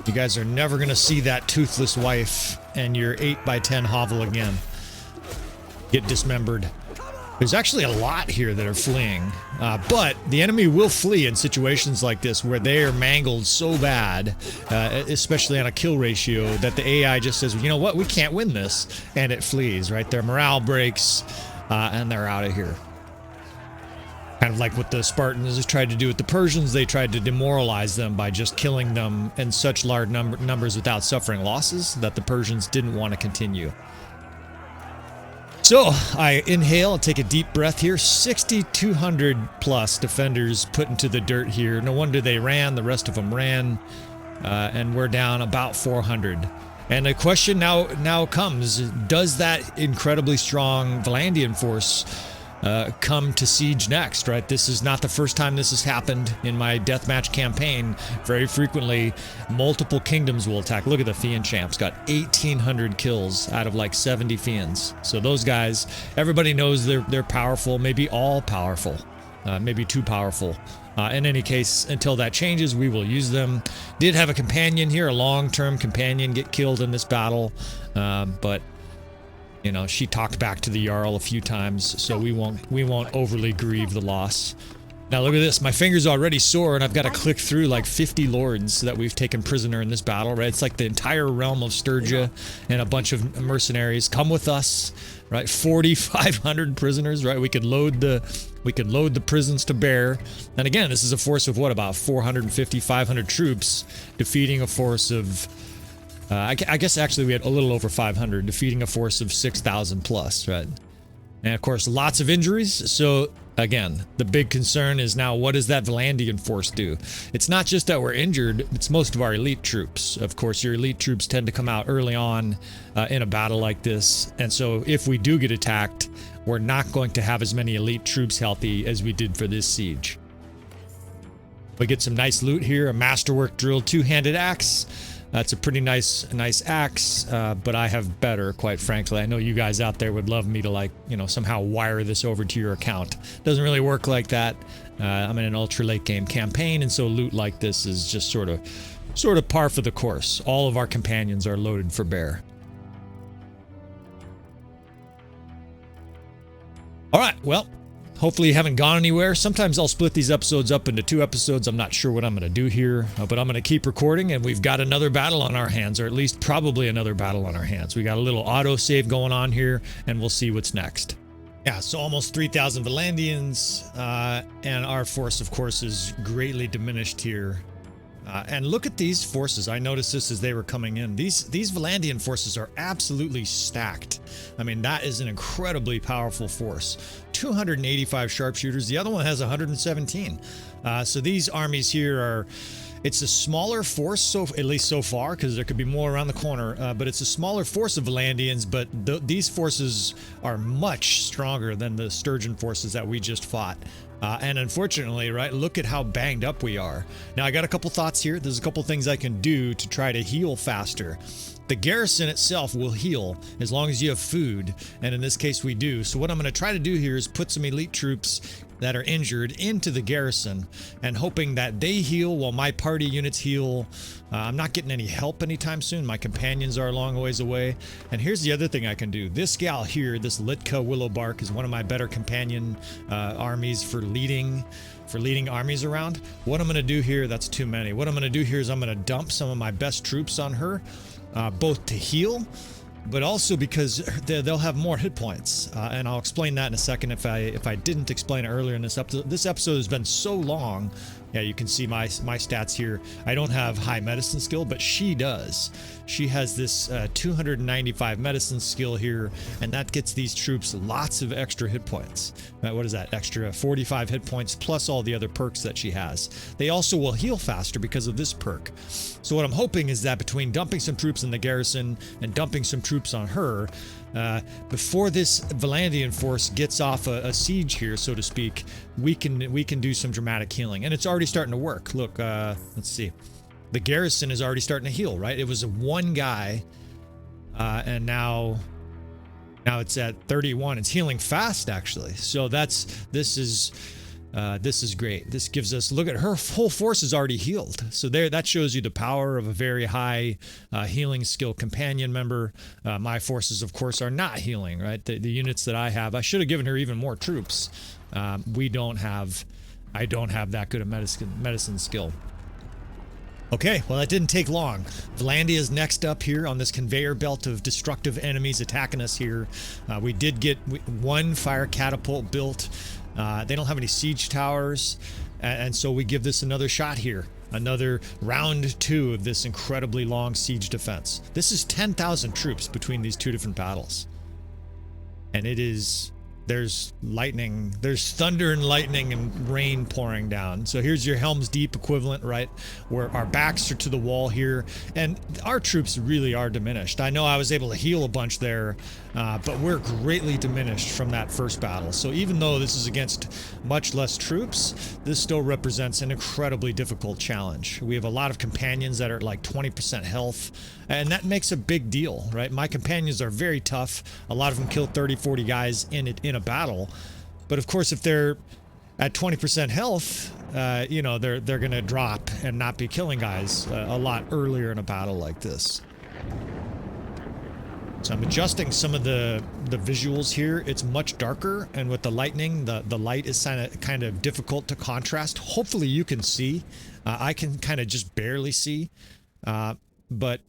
You guys are never going to see that toothless wife and your 8x10 hovel again. Get dismembered. There's actually a lot here that are fleeing. But the enemy will flee in situations like this where they are mangled so bad, especially on a kill ratio, that the AI just says, you know what, we can't win this. And it flees, right? Their morale breaks. And they're out of here. Kind of like what the Spartans tried to do with the Persians. They tried to demoralize them by just killing them in such large numbers without suffering losses that the Persians didn't want to continue. So I inhale, take a deep breath here. 6,200 plus defenders put into the dirt here. No wonder they ran. The rest of them ran. And we're down about 400. And the question now comes, does that incredibly strong Valandian force come to siege next, right? This is not the first time this has happened in my deathmatch campaign. Very frequently, multiple kingdoms will attack. Look at the Fiend champs, got 1,800 kills out of like 70 Fiends. So those guys, everybody knows they're powerful, maybe all powerful, maybe too powerful. In any case, until that changes, we will use them. Did have a companion here, a long-term companion, get killed in this battle, but you know, she talked back to the Jarl a few times, so we won't overly grieve the loss. Now look at this, my finger's already sore, and I've got to click through like 50 lords that we've taken prisoner in this battle, right? It's like the entire realm of Sturgia and a bunch of mercenaries. Come with us, right? 4,500 prisoners, right? We could load the prisons to bear. And again, this is a force of what, about 450, 500 troops defeating a force of, I guess actually we had a little over 500, defeating a force of 6,000 plus, right? And of course, lots of injuries. So again, the big concern is now, what does that Valandian force do? It's not just that we're injured, it's most of our elite troops. Of course, your elite troops tend to come out early on in a battle like this. And so if we do get attacked, we're not going to have as many elite troops healthy as we did for this siege. We get some nice loot here. A masterwork drill two-handed axe. That's a pretty nice axe, but I have better, quite frankly. I know you guys out there would love me to, like, you know, somehow wire this over to your account. Doesn't really work like that. I'm in an ultra late game campaign, and so loot like this is just sort of par for the course. All of our companions are loaded for bear. All right, well, hopefully you haven't gone anywhere. Sometimes I'll split these episodes up into 2 episodes. I'm not sure what I'm going to do here, but I'm going to keep recording, and we've got another battle on our hands, or at least probably another battle on our hands. We got a little auto save going on here, and we'll see what's next. Yeah, so almost 3,000 Valandians, and our force, of course, is greatly diminished here. And look at these forces. I noticed this as they were coming in. These Valandian forces are absolutely stacked. I mean, that is an incredibly powerful force. 285 sharpshooters. The other one has 117. So these armies here are... It's a smaller force, so at least so far, because there could be more around the corner, but it's a smaller force of Valandians, but these forces are much stronger than the Sturgian forces that we just fought. And unfortunately, right, look at how banged up we are. Now, I got a couple thoughts here. There's a couple things I can do to try to heal faster. The garrison itself will heal as long as you have food, and in this case we do. So what I'm going to try to do here is put some elite troops that are injured into the garrison, and hoping that they heal while my party units heal. I'm not getting any help anytime soon. My companions are a long ways away. And here's the other thing I can do. This gal here, this Litka Willowbark, is one of my better companion armies for leading armies around. What I'm going to do here, that's too many. What I'm going to do here is I'm going to dump some of my best troops on her, both to heal, but also because they'll have more hit points, and I'll explain that in a second if I didn't explain it earlier in this episode. This episode has been so long. Yeah, you can see my stats here. I don't have high medicine skill, but she does. She has this 295 medicine skill here, and that gets these troops lots of extra hit points. What is that? Extra 45 hit points plus all the other perks that she has. They also will heal faster because of this perk. So what I'm hoping is that between dumping some troops in the garrison and dumping some troops on her, before this Valandian force gets off a siege here, so to speak, we can do some dramatic healing, and it's already starting to work. Look, let's see, the garrison is already starting to heal, right? It was one guy, and now it's at 31. It's healing fast, actually. So this is great. This gives us, look at her whole force is already healed. So that shows you the power of a very high healing skill companion member. My forces, of course, are not healing, right? The units that I have, I should have given her even more troops. I don't have that good a medicine skill. Okay, well, that didn't take long. Valandia is next up here on this conveyor belt of destructive enemies attacking us here. We did get one fire catapult built. They don't have any siege towers, and so we give this another shot here. Another round 2 of this incredibly long siege defense. This is 10,000 troops between these 2 different battles. And it is... There's lightning, there's thunder and lightning and rain pouring down. So here's your Helm's Deep equivalent, right? Where our backs are to the wall here. And our troops really are diminished. I know I was able to heal a bunch there, but we're greatly diminished from that first battle. So even though this is against much less troops, this still represents an incredibly difficult challenge. We have a lot of companions that are at like 20% health, and that makes a big deal, right? My companions are very tough. A lot of them kill 30, 40 guys in a battle. But of course, if they're at 20% health, you know, they're going to drop and not be killing guys a lot earlier in a battle like this. So I'm adjusting some of the visuals here. It's much darker, and with the lightning, the light is kind of difficult to contrast. Hopefully you can see. I can kind of just barely see, but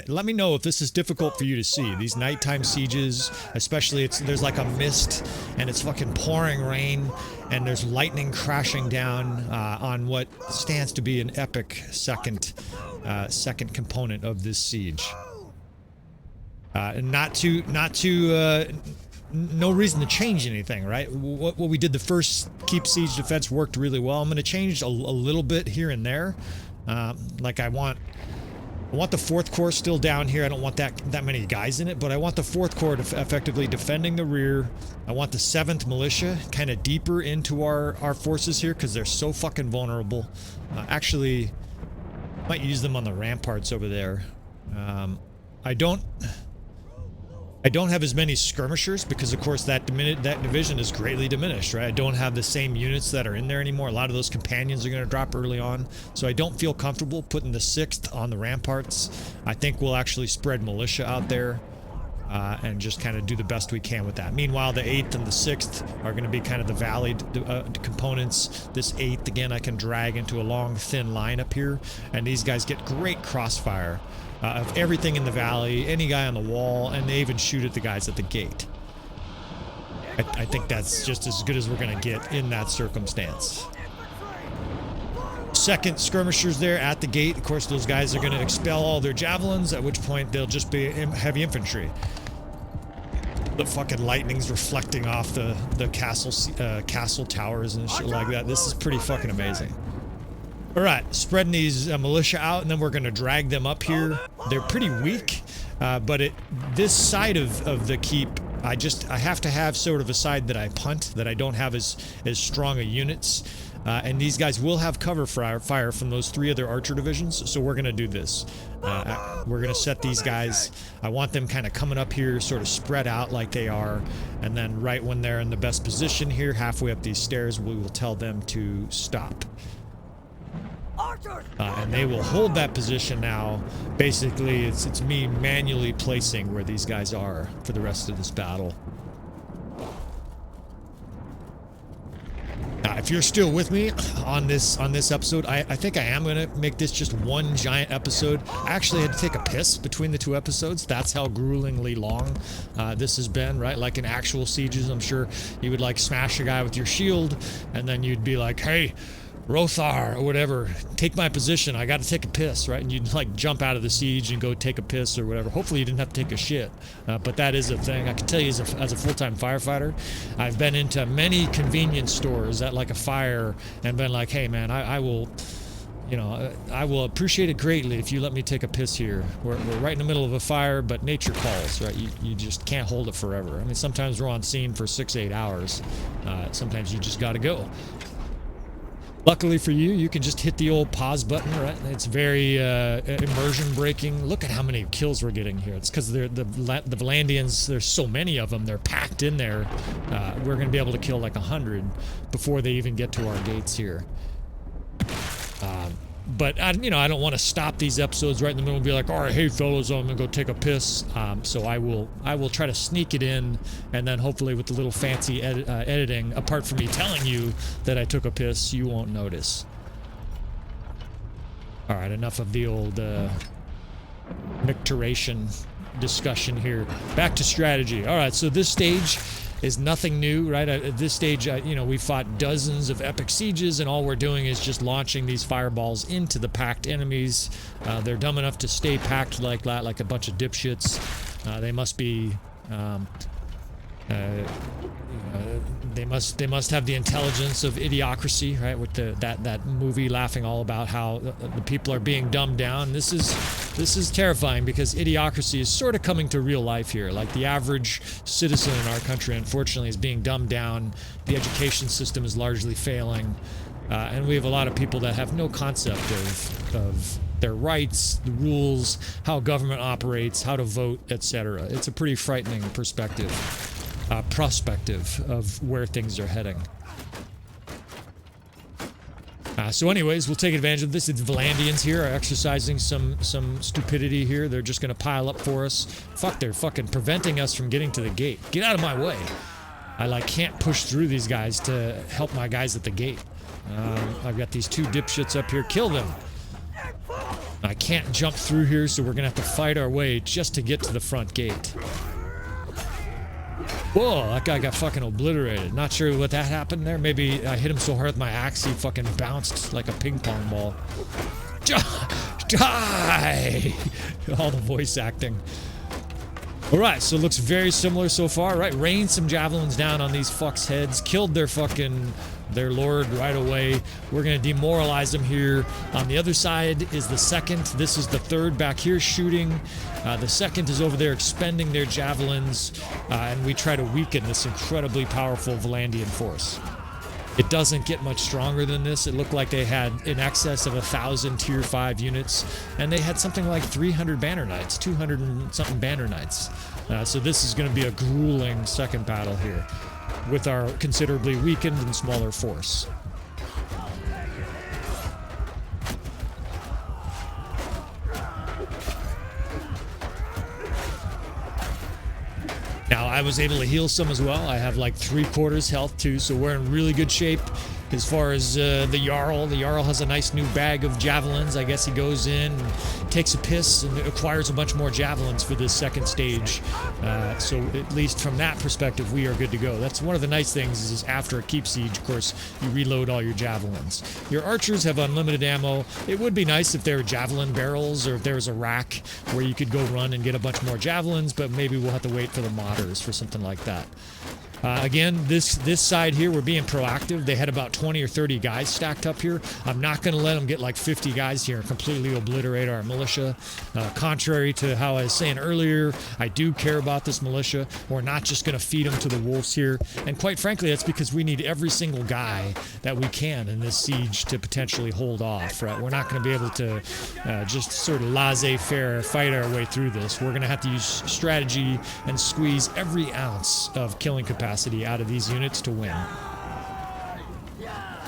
let me know if this is difficult for you to see. These nighttime sieges, especially, there's like a mist, and it's fucking pouring rain, and there's lightning crashing down on what stands to be an epic second component of this siege. No reason to change anything, right? What we did the first keep siege defense worked really well. I'm going to change a little bit here and there. Like I want I want the 4th Corps still down here. I don't want that many guys in it, but I want the 4th Corps effectively defending the rear. I want the 7th Militia kind of deeper into our forces here because they're so fucking vulnerable. Actually, might use them on the ramparts over there. I don't have as many skirmishers because, of course, that division is greatly diminished, right? I don't have the same units that are in there anymore. A lot of those companions are going to drop early on, so I don't feel comfortable putting the 6th on the ramparts. I think we'll actually spread militia out there and just kind of do the best we can with that. Meanwhile, the 8th and the 6th are going to be kind of the valley components. This 8th, again, I can drag into a long, thin line up here, and these guys get great crossfire. Of everything in the valley, any guy on the wall, and they even shoot at the guys at the gate. I think that's just as good as we're going to get in that circumstance. 2nd skirmishers there at the gate. Of course, those guys are going to expel all their javelins, at which point they'll just be heavy infantry. The fucking lightning's reflecting off the castle towers and shit like that. This is pretty fucking amazing. All right, spreading these militia out, and then we're going to drag them up here. They're pretty weak, but this side of the keep, I have to have sort of a side that I punt, that I don't have as strong a units. And these guys will have cover fire from those 3 other archer divisions, so we're going to do this. We're going to set these guys. I want them kind of coming up here, sort of spread out like they are, and then right when they're in the best position here, halfway up these stairs, we will tell them to stop. And they will hold that position now. Basically, it's me manually placing where these guys are for the rest of this battle. If you're still with me on this episode, I think I am going to make this just one giant episode. I actually had to take a piss between the 2 episodes. That's how gruelingly long this has been, right? Like in actual sieges, I'm sure you would like smash a guy with your shield, and then you'd be like, hey, Rothar, or whatever, take my position, I got to take a piss, right? And you'd like jump out of the siege and go take a piss or whatever. Hopefully you didn't have to take a shit, but that is a thing. I can tell you as a full-time firefighter, I've been into many convenience stores at like a fire and been like, hey man, I will, you know, I will appreciate it greatly if you let me take a piss here. We're right in the middle of a fire, but nature calls, right? You just can't hold it forever. I mean, sometimes we're on scene for 6-8 hours. Sometimes you just got to go. Luckily for you, you can just hit the old pause button, right? It's very immersion breaking. Look at how many kills we're getting here. It's because the Valandians, there's so many of them, they're packed in there. We're going to be able to kill like 100 before they even get to our gates here. But I don't want to stop these episodes right in the middle and be like, all right, hey fellas, I'm gonna go take a piss. So I will try to sneak it in, and then hopefully with the little fancy editing, apart from me telling you that I took a piss, you won't notice. All right, enough of the old micturation discussion here. Back to strategy. All right, so this stage is nothing new, right? At this stage, we fought dozens of epic sieges, and all we're doing is just launching these fireballs into the packed enemies. They're dumb enough to stay packed like that, like a bunch of dipshits. They must be, they must have the intelligence of Idiocracy, right? With that movie laughing all about how the people are being dumbed down. This is terrifying because Idiocracy is sort of coming to real life here. Like the average citizen in our country, unfortunately, is being dumbed down. The education system is largely failing, and we have a lot of people that have no concept of their rights, the rules, how government operates, how to vote, etc. It's a pretty frightening perspective. Prospective of where things are heading. So anyways, we'll take advantage of this. The Valandians here are exercising some stupidity here. They're just going to pile up for us. Fuck, they're fucking preventing us from getting to the gate. Get out of my way. I can't push through these guys to help my guys at the gate. I've got these 2 dipshits up here. Kill them. I can't jump through here, so we're going to have to fight our way just to get to the front gate. Whoa, that guy got fucking obliterated. Not sure what that happened there. Maybe I hit him so hard with my axe, he fucking bounced like a ping pong ball. Die! All the voice acting. Alright, so it looks very similar so far, right? Rained some javelins down on these fucks' heads, killed their fucking their lord right away. We're going to demoralize them here. On the other side is the second. This is the third back here shooting. The second is over there expending their javelins, and we try to weaken this incredibly powerful Valandian force. It doesn't get much stronger than this. It looked like they had in excess of 1,000 tier 5 units, and they had something like 300 banner knights, 200 and something banner knights. So this is going to be a grueling second battle here with our considerably weakened and smaller force. Now, I was able to heal some as well. I have like 3/4 health too, so we're in really good shape. As far as the Jarl has a nice new bag of javelins. I guess he goes in, and takes a piss, and acquires a bunch more javelins for this second stage. So at least from that perspective, we are good to go. That's one of the nice things is after a keep siege, of course, you reload all your javelins. Your archers have unlimited ammo. It would be nice if there were javelin barrels or if there was a rack where you could go run and get a bunch more javelins, but maybe we'll have to wait for the modders for something like that. Again, this side here, we're being proactive. They had about 20 or 30 guys stacked up here. I'm not going to let them get like 50 guys here and completely obliterate our militia. Contrary to how I was saying earlier, I do care about this militia. We're not just going to feed them to the wolves here. And quite frankly, that's because we need every single guy that we can in this siege to potentially hold off, right? We're not going to be able to just sort of laissez-faire fight our way through this. We're going to have to use strategy and squeeze every ounce of killing capacity out of these units to win.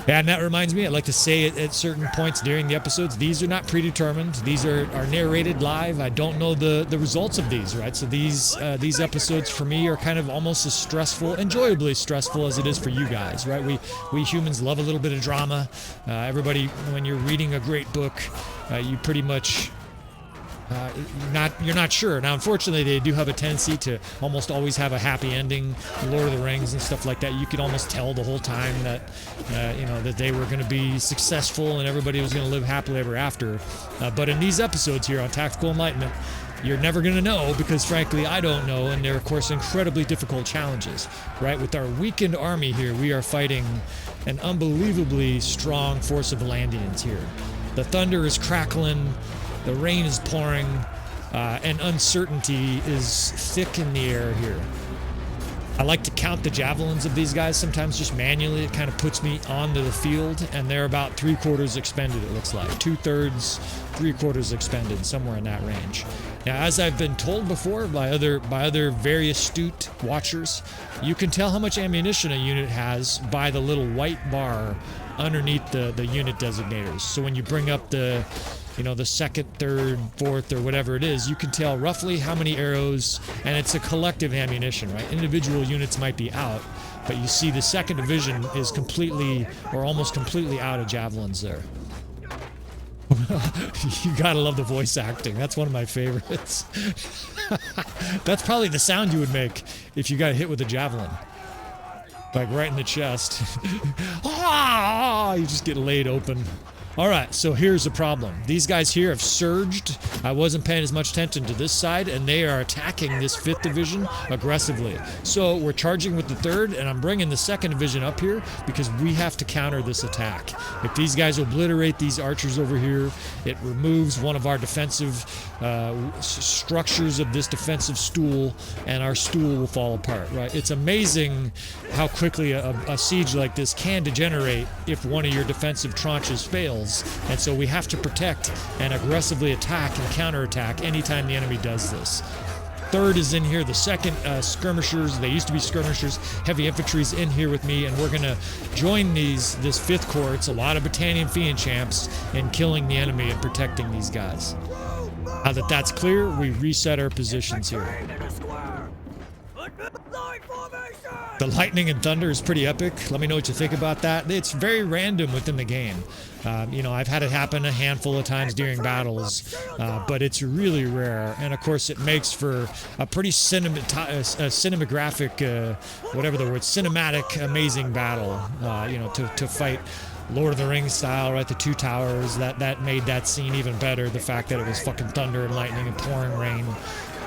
And that reminds me, I'd like to say at certain points during the episodes, these are not predetermined. These are narrated live. I don't know the results of these, right? So these episodes for me are kind of almost as stressful, enjoyably stressful as it is for you guys, right? We humans love a little bit of drama. Everybody, when you're reading a great book, you pretty much... you're not sure. Now, unfortunately, they do have a tendency to almost always have a happy ending. Lord of the Rings and stuff like that. You could almost tell the whole time that, that they were going to be successful and everybody was going to live happily ever after. But in these episodes here on Tactical Enlightenment, you're never going to know because, frankly, I don't know. And they're, of course, incredibly difficult challenges, right? With our weakened army here, we are fighting an unbelievably strong force of Valandians here. The thunder is crackling. The rain is pouring, and uncertainty is thick in the air here. I like to count the javelins of these guys sometimes just manually. It kind of puts me onto the field, and they're about 3/4 expended, it looks like. 2/3, 3/4 expended, somewhere in that range. Now, as I've been told before by other very astute watchers, you can tell how much ammunition a unit has by the little white bar underneath the unit designators. So when you bring up the second, third, fourth, or whatever it is, you can tell roughly how many arrows, and it's a collective ammunition, right? Individual units might be out, but you see the second division is completely or almost completely out of javelins there. You gotta love the voice acting. That's one of my favorites. That's probably the sound you would make if you got hit with a javelin. Like right in the chest. You just get laid open. All right, so here's the problem. These guys here have surged. I wasn't paying as much attention to this side, and they are attacking this 5th division aggressively. So we're charging with the 3rd, and I'm bringing the 2nd division up here because we have to counter this attack. If these guys obliterate these archers over here, it removes one of our defensive structures of this defensive stool, and our stool will fall apart, right? It's amazing how quickly a siege like this can degenerate if one of your defensive tranches fails. And so we have to protect and aggressively attack and counterattack anytime the enemy does this. 3rd is in here. The 2nd skirmishers, they used to be skirmishers, heavy infantry's in here with me, and we're going to join this 5th Corps. It's a lot of Battanian Fiend champs in killing the enemy and protecting these guys. Now that that's clear, we reset our positions here. The lightning and thunder is pretty epic. Let me know what you think about that. It's very random within the game. I've had it happen a handful of times during battles, but it's really rare. And of course, it makes for a pretty cinematographic, whatever the word, cinematic, amazing battle. To fight Lord of the Rings style, right? The 2 towers. That made that scene even better. The fact that it was fucking thunder and lightning and pouring rain.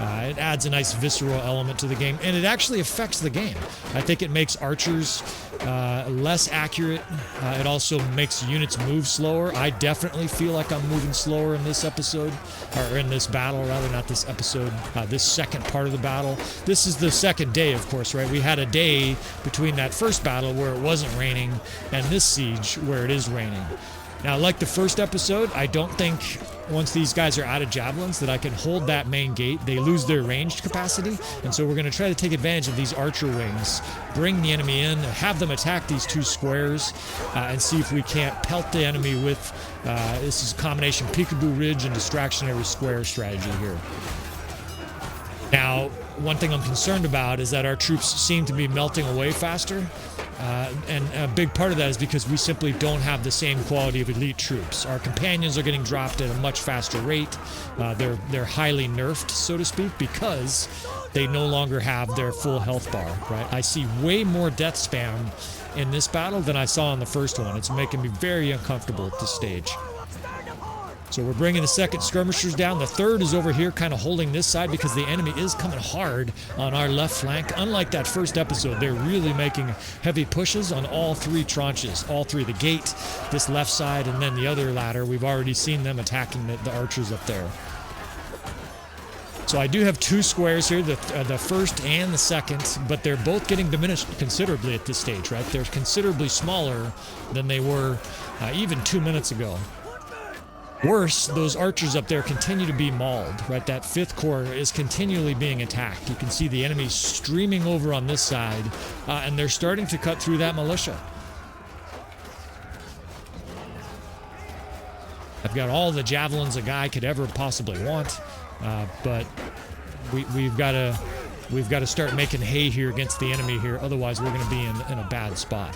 It adds a nice visceral element to the game, and it actually affects the game. I think it makes archers less accurate. It also makes units move slower. I definitely feel like I'm moving slower in this episode, or in this battle, rather, not this episode, this second part of the battle. This is the second day, of course, right? We had a day between that first battle where it wasn't raining and this siege where it is raining. Now, like the first episode, I don't think once these guys are out of javelins that I can hold that main gate. They lose their ranged capacity, and so we're going to try to take advantage of these archer wings, bring the enemy in, have them attack these two squares, and see if we can't pelt the enemy with, this is a combination peekaboo ridge and distractionary square strategy here. Now, one thing I'm concerned about is that our troops seem to be melting away faster. And a big part of that is because we simply don't have the same quality of elite troops. Our companions are getting dropped at a much faster rate. They're highly nerfed, so to speak, because they no longer have their full health bar, right? I see way more death spam in this battle than I saw in the first one. It's making me very uncomfortable at this stage. So we're bringing the second skirmishers down. The third is over here kind of holding this side because the enemy is coming hard on our left flank. Unlike that first episode, they're really making heavy pushes on all three tranches. All three, the gate, this left side, and then the other ladder. We've already seen them attacking the archers up there. So I do have two squares here, the first and the second, but they're both getting diminished considerably at this stage, right? They're considerably smaller than they were even 2 minutes ago. Worse, those archers up there continue to be mauled, right? That 5th Corps is continually being attacked. You can see the enemy streaming over on this side, and they're starting to cut through that militia. I've got all the javelins a guy could ever possibly want, but we've got to start making hay here against the enemy here. Otherwise, we're going to be in a bad spot.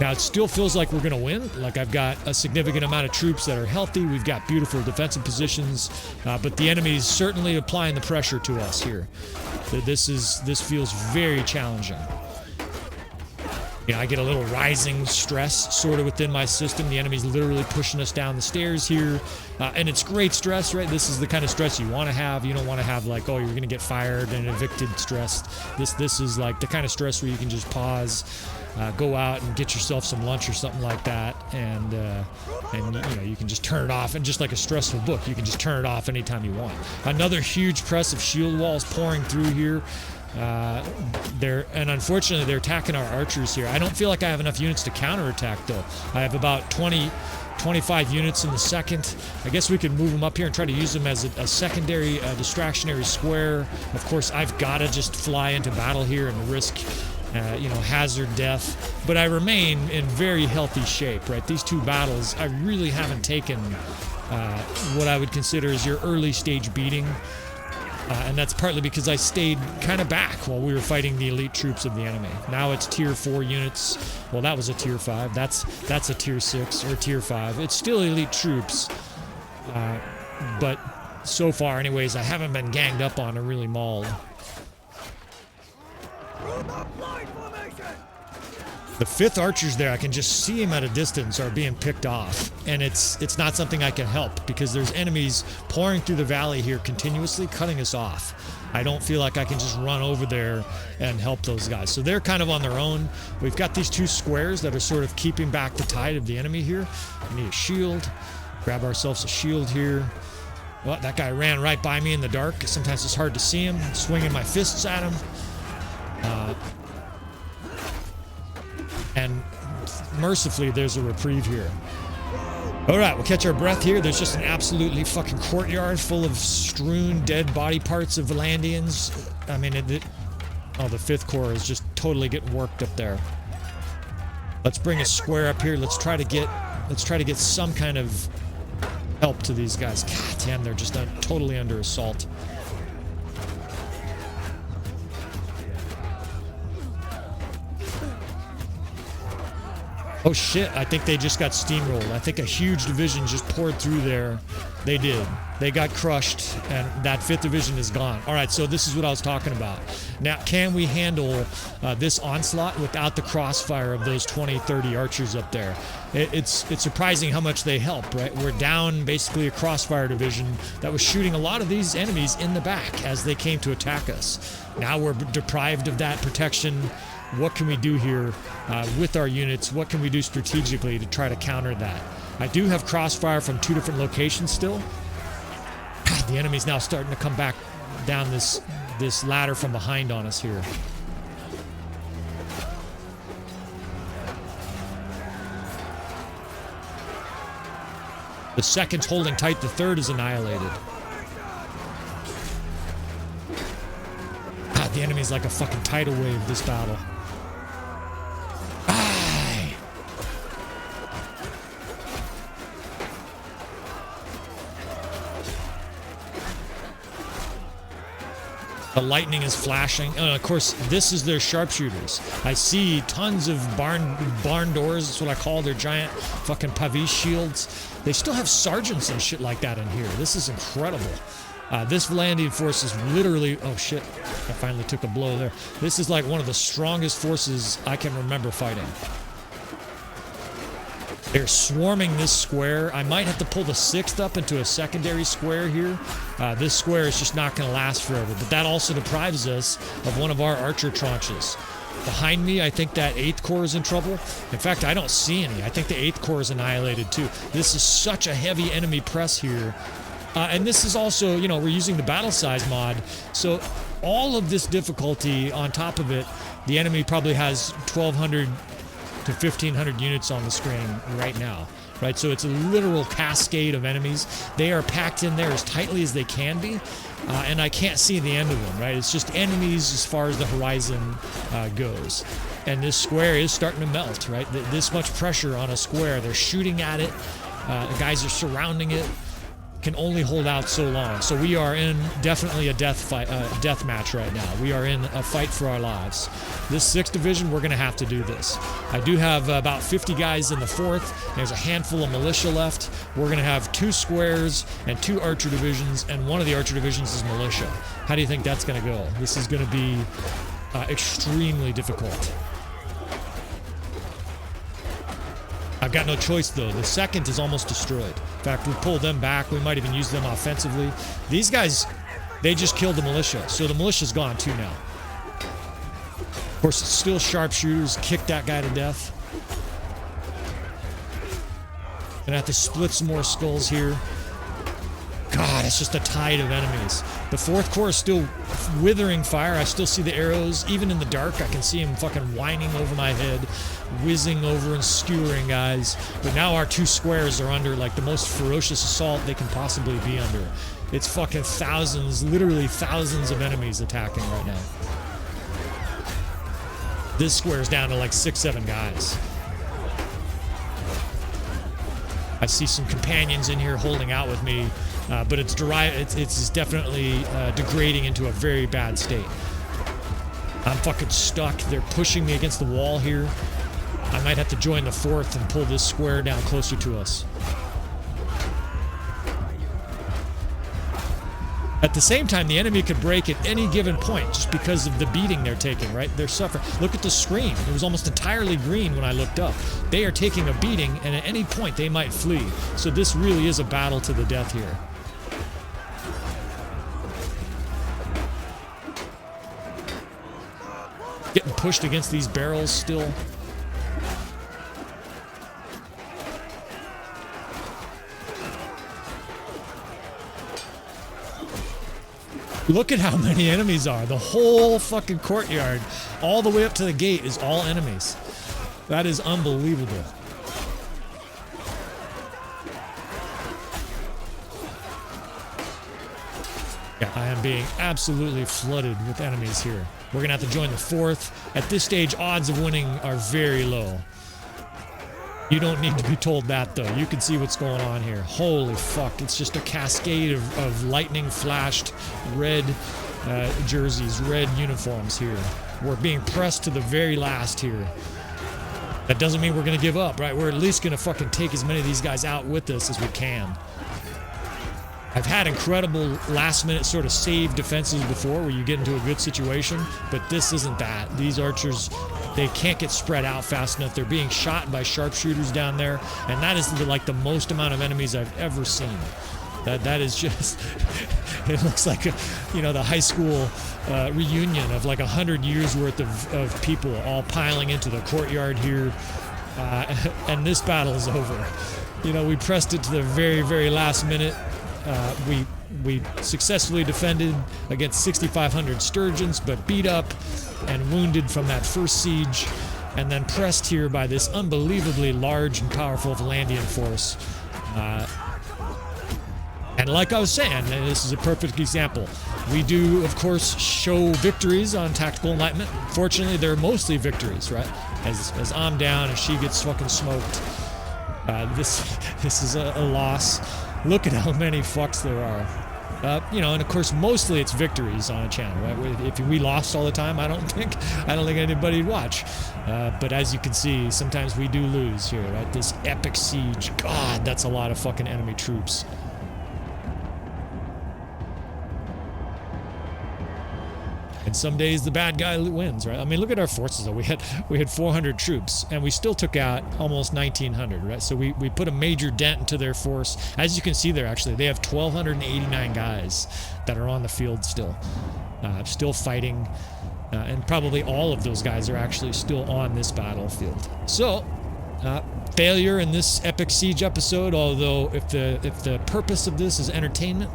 Now, it still feels like we're going to win. Like, I've got a significant amount of troops that are healthy. We've got beautiful defensive positions, but the enemy is certainly applying the pressure to us here. This feels very challenging. You know, I get a little rising stress sort of within my system. The enemy's literally pushing us down the stairs here, and it's great stress, right? This is the kind of stress you want to have. You don't want to have like, oh, you're going to get fired and evicted stress. This is like the kind of stress where you can just pause, go out and get yourself some lunch or something like that, and you know, you can just turn it off. And just like a stressful book, you can just turn it off anytime you want. Another huge press of shield walls pouring through here. And unfortunately they're attacking our archers here. I don't feel like I have enough units to counterattack though. I have about 25 units in the second. I guess we could move them up here and try to use them as a secondary distractionary square. Of course, I've got to just fly into battle here and risk you know, hazard death, but I remain in very healthy shape, right? These two battles, I really haven't taken what I would consider as your early stage beating. And that's partly because I stayed kind of back while we were fighting the elite troops of the enemy. Now it's tier 4 units. Well, that was a tier 5. That's a tier 6 or tier 5. It's still elite troops. But so far, anyways, I haven't been ganged up on or really mauled. The 5th archers there, I can just see them at a distance, are being picked off, and it's not something I can help because there's enemies pouring through the valley here continuously, cutting us off. I don't feel like I can just run over there and help those guys. So they're kind of on their own. We've got these two squares that are sort of keeping back the tide of the enemy here. We need a shield. Grab ourselves a shield here. Well, that guy ran right by me in the dark. Sometimes it's hard to see him. Swinging my fists at him. And mercifully, there's a reprieve here. All right, we'll catch our breath here. There's just an absolutely fucking courtyard full of strewn dead body parts of Valandians. I mean, oh, the 5th Corps is just totally getting worked up there. Let's bring a square up here. Let's try to get some kind of help to these guys. God damn, they're just totally under assault. Oh shit, I think they just got steamrolled. I think a huge division just poured through there. They did. They got crushed, and that 5th division is gone. All right, so this is what I was talking about. Now, can we handle this onslaught without the crossfire of those 20, 30 archers up there? It's surprising how much they help, right? We're down basically a crossfire division that was shooting a lot of these enemies in the back as they came to attack us. Now we're deprived of that protection. What can we do here with our units? What can we do strategically to try to counter that? I do have crossfire from 2 different locations still. The enemy's now starting to come back down this ladder from behind on us here. The 2nd's holding tight, the 3rd is annihilated. The enemy's like a fucking tidal wave this battle. The lightning is flashing. And of course, this is their sharpshooters. I see tons of barn doors. That's what I call their giant fucking pavie shields. They still have sergeants and shit like that in here. This is incredible. This Valandian force is literally... Oh shit, I finally took a blow there. This is like one of the strongest forces I can remember fighting. They're swarming this square. I might have to pull the 6th up into a secondary square here. This square is just not going to last forever. But that also deprives us of one of our archer tranches. Behind me, I think that 8th Corps is in trouble. In fact, I don't see any. I think the 8th Corps is annihilated too. This is such a heavy enemy press here. And this is also, you know, we're using the battle size mod. So all of this difficulty on top of it, the enemy probably has 1,200 to 1,500 units on the screen right now, right? So it's a literal cascade of enemies. They are packed in there as tightly as they can be, and I can't see the end of them, right? It's just enemies as far as the horizon goes. And this square is starting to melt, right? This much pressure on a square. They're shooting at it. The guys are surrounding it. Can only hold out so long. So we are in definitely a death match right now. We are in a fight for our lives. This 6th division, we're going to have to do this. I do have about 50 guys in the 4th. There's a handful of militia left. We're going to have 2 squares and 2 archer divisions, and one of the archer divisions is militia. How do you think that's going to go? This is going to be extremely difficult. I've got no choice, though. The 2nd is almost destroyed. In fact, we pull them back. We might even use them offensively. These guys, they just killed the militia. So the militia's gone, too, now. Of course, it's still sharpshooters. Kick that guy to death. Gonna have to split some more skulls here. God, it's just a tide of enemies. The 4th Corps is still withering fire. I still see the arrows. Even in the dark, I can see them fucking whining over my head, whizzing over and skewering guys. But now our 2 squares are under like the most ferocious assault they can possibly be under. It's fucking thousands, literally thousands of enemies attacking right now. This square's down to like 6, 7 guys. I see some companions in here holding out with me. But it's definitely degrading into a very bad state. I'm fucking stuck. They're pushing me against the wall here. I might have to join the 4th and pull this square down closer to us. At the same time, the enemy could break at any given point just because of the beating they're taking, right? They're suffering. Look at the screen. It was almost entirely green when I looked up. They are taking a beating, and at any point they might flee. So this really is a battle to the death here. Getting pushed against these barrels still. Look at how many enemies are. The whole fucking courtyard, all the way up to the gate, is all enemies. That is unbelievable. Yeah, I am being absolutely flooded with enemies here. We're going to have to join the 4th. At this stage, odds of winning are very low. You don't need to be told that, though. You can see what's going on here. Holy fuck. It's just a cascade of lightning-flashed red jerseys, red uniforms here. We're being pressed to the very last here. That doesn't mean we're going to give up, right? We're at least going to fucking take as many of these guys out with us as we can. I've had incredible last-minute sort of save defenses before where you get into a good situation, but this isn't that. These archers, they can't get spread out fast enough. They're being shot by sharpshooters down there, and that is like the most amount of enemies I've ever seen. That is just, it looks like, the high school reunion of like 100 years worth of people all piling into the courtyard here, and this battle is over. We pressed it to the very, very last minute. We successfully defended against 6,500 Sturgians, but beat up and wounded from that first siege, and then pressed here by this unbelievably large and powerful Valandian force. And like I was saying, this is a perfect example. We do, of course, show victories on Tactical Enlightenment. Fortunately, they're mostly victories, right? As I'm down and she gets fucking smoked. This is a loss. Look at how many fucks there are. And of course, mostly it's victories on a channel, right? If we lost all the time, I don't think anybody'd watch. But as you can see, sometimes we do lose here, right? This epic siege. God, that's a lot of fucking enemy troops. And some days the bad guy wins, right? I mean, look at our forces, though. We had 400 troops, and we still took out almost 1,900, right? So we put a major dent into their force. As you can see there, actually, they have 1,289 guys that are on the field still fighting, and probably all of those guys are actually still on this battlefield. So, failure in this epic siege episode, although if the purpose of this is entertainment,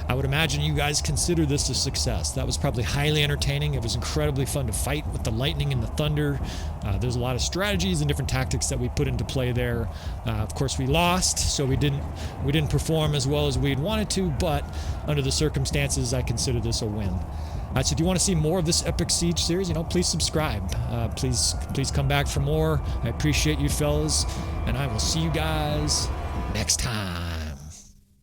I would imagine you guys consider this a success. That was probably highly entertaining. It was incredibly fun to fight with the lightning and the thunder. There's a lot of strategies and different tactics that we put into play there. Of course, we lost, so we didn't perform as well as we'd wanted to, but under the circumstances, I consider this a win. So if you want to see more of this epic siege series, please subscribe. Please come back for more. I appreciate you fellas, and I will see you guys next time.